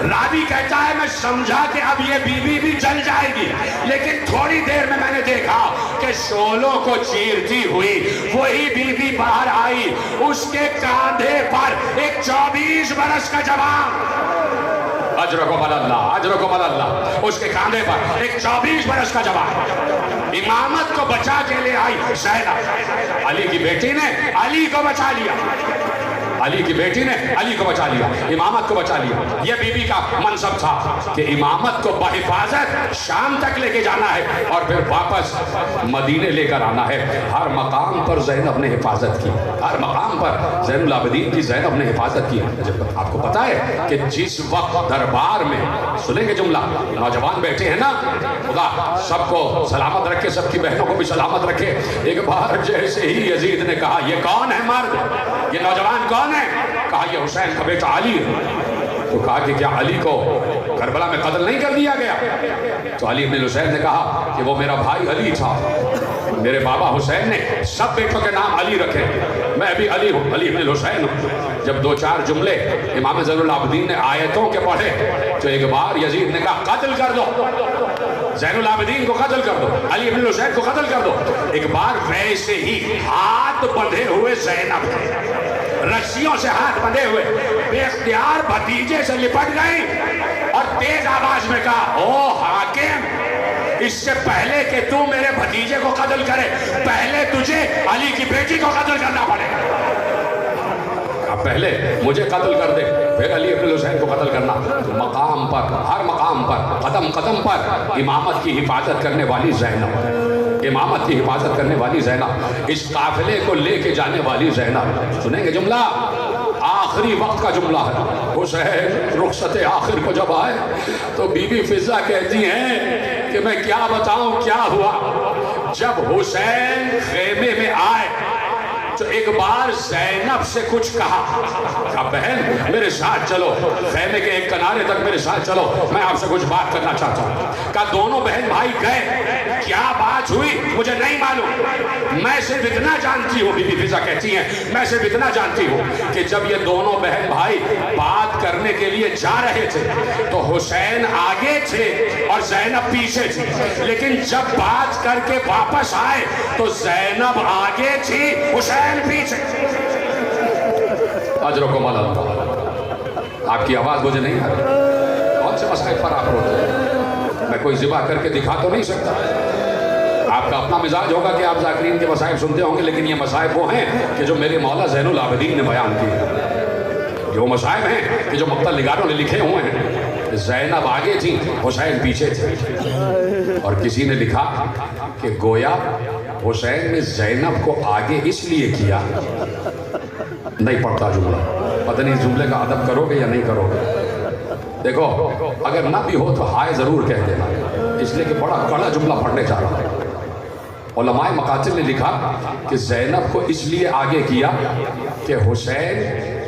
راوی کہتا ہے میں سمجھا کہ اب یہ بیوی بھی جل جائے گی, لیکن تھوڑی دیر میں نے دیکھا کہ شعلوں کو چیرتی ہوئی وہی بیوی باہر آئی. اس کے کاندھے پر ایک 24 برس کا جوان, اجرکم اللہ, اجرکم اللہ, اس کے کاندھے پر ایک 24 برس کا جوان امامت کو بچا کے لے آئی. زینب علی کی بیٹی نے علی کو بچا لیا, علی کی بیٹی نے علی کو بچا لیا, امامت کو بچا لیا. یہ بی بی کا منصب تھا کہ امامت کو بحفاظت شام تک لے کے جانا ہے اور پھر واپس مدینے لے کر آنا ہے. ہر مقام پر زینب نے حفاظت کی, ہر مقام پر زین العابدین کی زینب نے حفاظت کی. آپ کو پتا ہے کہ جس وقت دربار میں, سنیں گے جملہ, نوجوان بیٹھے ہیں نا, خدا سب کو سلامت رکھے, سب کی بہنوں کو بھی سلامت رکھے. ایک بار جیسے ہی یزید نے کہا یہ کون ہے مرد, یہ نوجوان کون ہے, کہا یہ حسین کا بیٹا علی ہے. تو کہا کہ کیا علی کو کربلا میں قتل نہیں کر دیا گیا؟ تو علی بن حسین نے کہا کہ وہ میرا بھائی علی تھا, میرے بابا حسین نے سب بیٹوں کے نام علی رکھے, میں بھی علی ہوں, علی بن حسین ہوں. جب 2-4 جملے امام زین العابدین نے آیتوں کے پڑھے تو ایک بار یزید نے کہا قتل کر دو, زین العابدین کو قتل کر دو, علی بن حسین کو قتل کر دو. ایک بار ویسے ہی ہاتھ بندھے ہوئے زینب, رسیوں سے ہاتھ بندھے ہوئے, بے اختیار بھتیجے سے لپٹ گئی اور تیز آواز میں کہا او حاکم, اس سے پہلے کہ تو میرے بھتیجے کو قتل کرے پہلے تجھے علی کی بیٹی کو قتل کرنا پڑے. پہلے مجھے قتل کر دے پھر علی بن حسین کو قتل کرنا. مقام پر, ہر مقام پر, قدم قدم پر امامت کی حفاظت کرنے والی زینب, امامت کی حفاظت کرنے والی زینب, اس قافلے کو لے کے جانے والی زینب. سنیں گے جملہ, آخری وقت کا جملہ ہے. حسین رخصت آخر کو جب آئے تو بی بی فضہ کہتی ہیں کہ میں کیا بتاؤں کیا ہوا. جب حسین خیمے میں آئے تو ایک بار زینب سے کچھ کہا بہن میرے ساتھ چلو, خیمے کے ایک کنارے تک میرے ساتھ چلو, میں آپ سے کچھ بات کرنا چاہتا ہوں. کہا دونوں بہن بھائی گئے, کیا بات ہوئی مجھے نہیں معلوم, میں صرف اتنا جانتی ہوں, بی بی فضہ کہتی ہیں میں صرف اتنا جانتی ہوں کہ جب یہ دونوں بہن بھائی بات کرنے کے لیے جا رہے تھے تو حسین آگے تھے اور زینب پیچھے تھی, لیکن جب بات کر کے واپس آئے تو زینب آگے تھی حسین پیچھے. اجرکم اللہ. آپ کی آواز مجھے نہیں آ رہی, کون سے مسائل پر آپ روتے ہیں؟ میں کوئی ذبح کر کے دکھا تو نہیں سکتا. آپ کا اپنا مزاج ہوگا کہ آپ ذاکرین کے مسائل سنتے ہوں گے, لیکن یہ مسائل وہ ہیں کہ جو میرے مولا زین العابدین نے بیان کیے, جو مسائل ہیں کہ جو مقتل نگاروں نے لکھے ہوئے ہیں. زینب آگے تھی, حسین پیچھے تھے, اور کسی نے لکھا کہ گویا حسین نے زینب کو آگے اس لیے کیا, نہیں پڑھتا جملہ, پتہ نہیں اس جملے کا ادب کرو گے یا نہیں کرو گے. دیکھو اگر نہ بھی ہو تو ہائے ضرور کہہ دینا, اس لیے کہ بڑا کڑا جملہ پڑھنے جا رہا ہے. علماء مقاتل نے لکھا کہ زینب کو اس لیے آگے کیا کہ حسین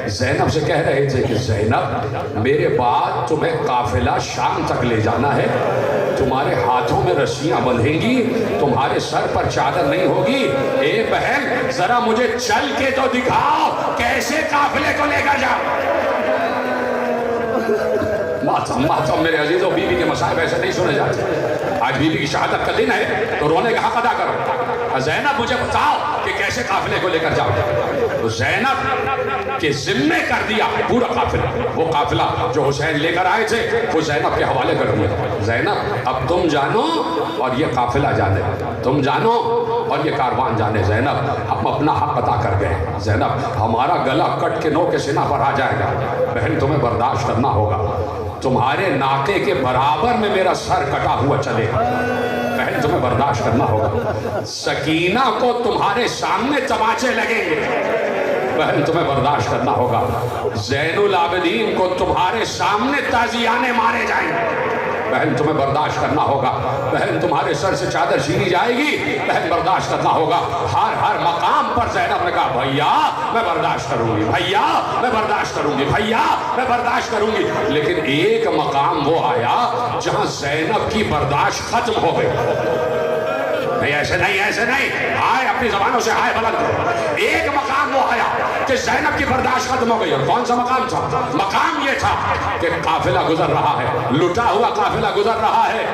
زینب سے کہہ رہے تھے کہ زینب میرے بعد تمہیں قافلہ شام تک لے جانا ہے, تمہارے ہاتھوں میں رسیاں بندھیں گی, تمہارے سر پر چادر نہیں ہوگی. اے بہن ذرا مجھے چل کے تو دکھاؤ کیسے قافلے کو لے کر جاؤ. ماتم میرے عزیزوں, بیوی کے مصائب ایسے نہیں سنے جاتے. آج بیوی کی شہادت کا دن ہے تو رونے کا حق ادا کرو. زینب مجھے بتاؤ کہ کیسے قافلے کو لے کر جاؤ. تو زینب کے ذمے کر دیا پورا قافلہ, وہ قافلہ جو حسین لے کر آئے تھے وہ زینب کے حوالے کر دیا. زینب اب تم جانو اور یہ قافلہ جانے, تم جانو اور یہ کاروان جانے. زینب ہم اپنا حق ادا کر گئے. زینب ہمارا گلا کٹ کے نو کے سینہ پر آ جائے گا, بہن تمہیں برداشت کرنا ہوگا. تمہارے ناکے کے برابر میں میرا سر کٹا ہوا چلے گا, بہن تمہیں برداشت کرنا ہوگا. سکینہ کو تمہارے سامنے تماچے لگیں گے, بہن تمہیں برداشت کرنا ہوگا. زین العابدین کو تمہارے سامنے تازیانے مارے جائیں گے, بہن تمہیں برداشت کرنا ہوگا، بہن تمہارے سر سے چادر چھینی جائے گی، بہن برداشت کرنا ہوگا۔ ہر مقام پر زینب نے کہا بھیا میں برداشت کروں گی، بھیا میں برداشت کروں گی، بھیا میں برداشت کروں گی۔ لیکن ایک مقام وہ آیا جہاں زینب کی برداشت ختم ہو گئی۔ نہیں ایسے نہیں، ایسے نہیں، ہائے اپنی زبانوں سے ہائے بلند کرو۔ ایک مقام وہ آیا کہ زینب کی برداشت ختم ہو گئی، اور کون سا مقام تھا؟ مقام یہ تھا کہ قافلہ گزر رہا ہے، لٹا ہوا قافلہ گزر رہا ہے،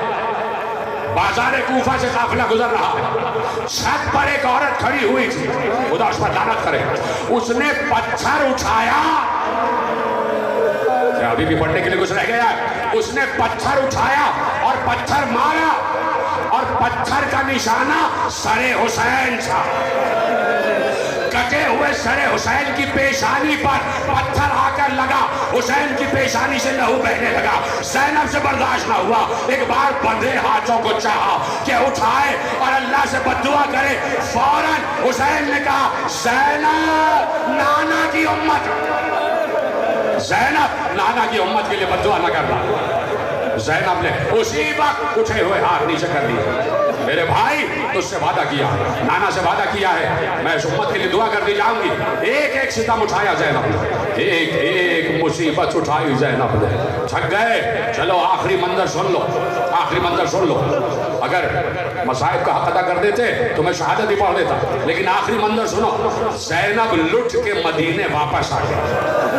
بازار کوفہ سے قافلہ گزر رہا ہے، چھت پر ایک عورت کھڑی ہوئی تھی، خدا اس پر لعنت کرے، اس نے پتھر اٹھایا، کیا ابھی بھی پڑھنے کے لیے کچھ رہ گیا ہے؟ اس نے پتھر اٹھایا اور پتھر مارا، اور پتھر کا نشانہ سر حسین تھا۔ کٹے ہوئے سر حسین کی پیشانی پر پتھر آ کر لگا، حسین کی پیشانی سے لہو بہنے لگا۔ زینب سے برداشت نہ ہوا، ایک بار بندھے ہاتھوں کو چاہا کہ اٹھائے اور اللہ سے بددعا کرے۔ فوراً حسین نے کہا زینب نانا کی امت، زینب نانا کی امت کے لیے بددعا نہ کرنا۔ زینب نے اسی وقت اٹھے ہوئے ہاتھ نیچے کر دیے۔ میرے بھائی تجھ سے وعدہ کیا، نانا سے وعدہ کیا ہے، میں اس امت کے لیے دعا کرتی جاؤں گی۔ ایک ایک ستم اٹھایا زینب نے، ایک ایک مصیبت اٹھائی زینب نے۔ تھک گئے، چلو آخری منظر سن لو، آخری منظر سن لو۔ اگر مصائب کا حق ادا کر دیتے تو میں شہادت ہی پڑھ دیتا، لیکن آخری منظر سنو۔ زینب لٹ کے مدینے واپس آ گئی،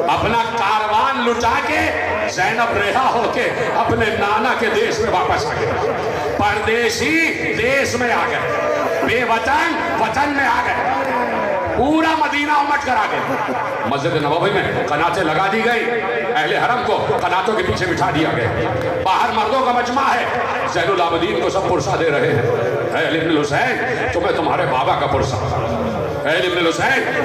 اپنا کاروان لٹا کے زینب رہا ہو کے اپنے نانا کے دیش میں واپس آ گئے، پردیسی دیش میں آ گئے، بے وطن وطن میں آ گئے، پورا مدینہ امٹ کر آ گئے۔ مسجد نبوی میں قناتیں لگا دی گئی، اہل حرم کو قناتوں کے پیچھے بٹھا دیا گیا، باہر مردوں کا مجمع ہے، زین العابدین کو سب پرسہ دے رہے ہیں۔ اہل ابن الحسین تمہیں تمہارے بابا کا پرسہ، اہل ابن الحسین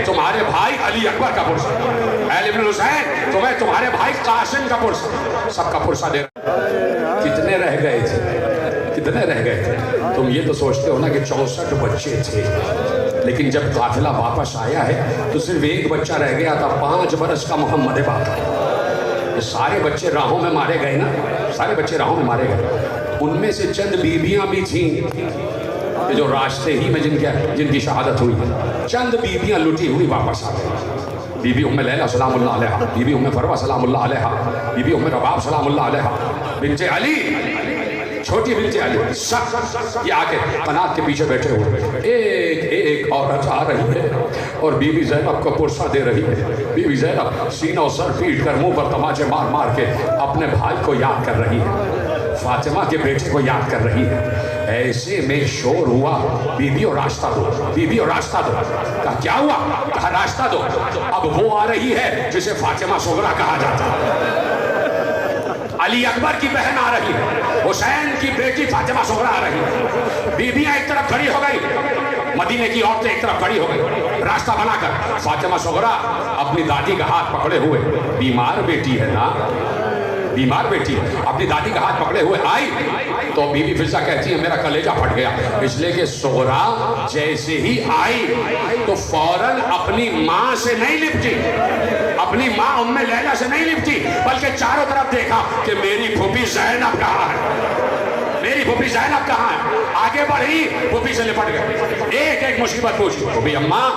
تمہارے بھائی علی اکبر کا پرسہ، اہل ابن الحسین تمہارے بھائی قاسم کا پرسہ، سب کا پرسہ دے رہے۔ کتنے رہ گئے تھے، کتنے رہ گئے تھے؟ تم یہ تو سوچتے ہو نا کہ 64 بچے تھے، لیکن جب قافلہ واپس آیا ہے تو صرف ایک بچہ رہ گیا تھا، 5 برس کا محمد باقر۔ یہ سارے بچے راہوں میں مارے گئے نا، سارے بچے راہوں میں مارے گئے۔ ان میں سے چند بیویاں بھی تھیں کہ جو راستے ہی میں جن کی شہادت ہوئی، چند بیویاں لٹی ہوئی واپس آ گئی۔ بی بی ام لیلہ سلام اللہ علیہ، بی بی ام فروہ سلام اللہ علیہ، بی بی ام رباب سلام اللہ علیہ، بنت علی، چھوٹی بنت علی، سب یہ آگے قنات کے پیچھے بیٹھے ہوئے، ایک ایک عورت آ رہی ہے اور بی بی زینب کو پرسہ دے رہی ہے۔ بی بی زینب سینہ و سر پیٹ کر منہ پر تماچے مار مار کے اپنے بھائی کو یاد کر رہی ہے، فاطمہ کے بیٹے کو یاد کر رہی ہے۔ ایسے میں شور ہوا، بی بی اور راستہ دو، بی بی اور راستہ دو۔ کہا کیا ہوا؟ کہا راستہ دو، اب وہ آ رہی ہے جسے فاطمہ صغرا کہا جاتا ہے، علی اکبر کی بہن آ رہی ہے، حسین کی بیٹی فاطمہ صغرا آ رہی ہے۔ بیویاں ایک طرف کھڑی ہو گئی، مدینے کی عورتیں ایک طرف کھڑی ہو گئی، راستہ بنا کر فاطمہ صغرا اپنی دادی کا ہاتھ پکڑے ہوئے، بیمار بیٹی ہے نا، بیمار بیٹی ہے، اپنی دادی کا ہاتھ پکڑے ہوئے آئی تو بی بی فضہ کہتی ہے میرا کلیجہ پھٹ گیا، اس لیے کہ صغرا جیسے ہی آئی تو فوراً اپنی ماں سے نہیں لپٹی، اپنی ماں ام لیلہ سے نہیں لپٹی، بلکہ چاروں طرف دیکھا کہ میری پھوپھی زینب کہاں ہے، میری پھوپھی زینب کہاں ہے۔ آگے بڑھی، پھوپھی سے لپٹ گئے، ایک ایک مصیبت پوچھی، پھوپھی اماں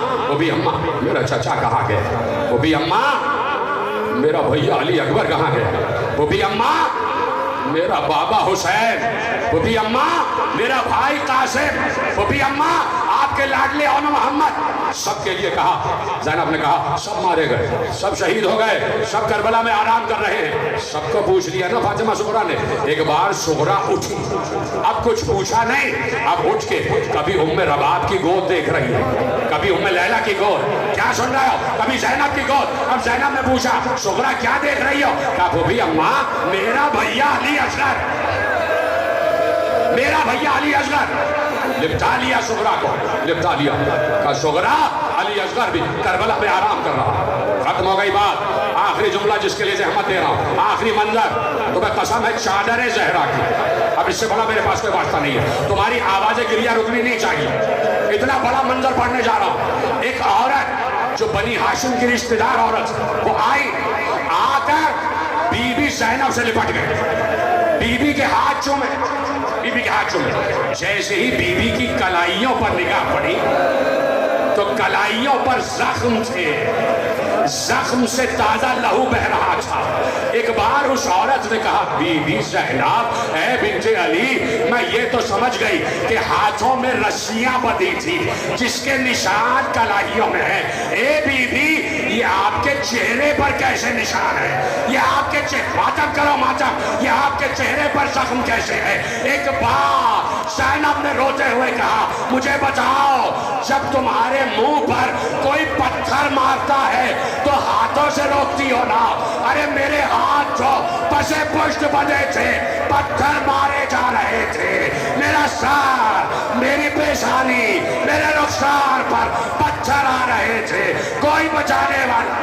میرا چچا کہاں گئے، پھوپھی اماں میرا بھیا علی اکبر کہاں گئے، پھوپھی اماں میرا بابا حسین، پھوپھی اماں میرا بھائی قاسم، پھوپھی اماں آپ کے لاڈلے اون محمد۔ سب کے لیے کہا، زینب نے کہا سب مارے گئے، سب شہید ہو گئے، سب کربلا میں آرام کر رہے ہیں۔ سب کو پوچھ لیا نا فاطمہ صغرا نے۔ ایک بار صغرا اٹھی، اب کچھ پوچھا نہیں، اب اٹھ کے کبھی ام رباب کی گود دیکھ رہی ہے، کبھی ام لیلہ کی گود، کیا سن رہے ہو، کبھی زینب کی گود۔ اب زینب نے پوچھا صغرا کیا دیکھ رہی ہو؟ کہا پھوپھی اماں میرا بھیا علی اصغر، میرا بھیا علی اصغر۔ لپٹا لیا صغرا کو، لپٹا لیا، کہا صغرا علی اصغر بھی کربلا میں آرام کر رہا۔ ختم ہو گئی بات۔ آخری جملہ جس کے لیے زحمت دے رہا ہوں، آخری منظر، تمہیں قسم ہے چادر زہرا کی، اب اس سے بڑا میرے پاس کوئی واسطہ نہیں ہے، تمہاری آواز گریہ رکنی نہیں چاہیے، اتنا بڑا منظر پڑھنے جا رہا ہوں۔ ایک عورت جو بنی ہاشم کی رشتہ دار عورت، وہ آئی، آ کر بی بی زینب سے لپٹ گئے، بی بی کے ہاتھ چومے، بی بی کے ہاتھ چومے. جیسے ہی بی بی کی کلائیوں پر نگاہ پڑی تو کلائیوں پر زخم تھے، زخم سے تازہ لہو بہ رہا تھا. ایک بار اس عورت نے کہا بی بی زینب اے بنت علی، میں یہ تو سمجھ گئی کہ ہاتھوں میں رسیاں بدھی تھی جس کے نشان کلائیوں میں ہیں. اے بی بی، یہ آپ کے چہرے پر کیسے نشان ہے؟ یہ آپ کے ماتم کرو ماتم، یہ آپ کے چہرے پر زخم کیسے ہے؟ ایک بار زینب نے روتے ہوئے کہا مجھے بچاؤ، جب تمہارے منہ پر کوئی پتھر مارتا ہے تو ہاتھوں سے روکتی ہو نا. ارے میرے ہاتھ جو پسے پشت بدے تھے، پتھر مارے جا رہے تھے. میرا سر، میری پیشانی، میرے رخسار پر پتھر آ رہے تھے، کوئی بچانے والا.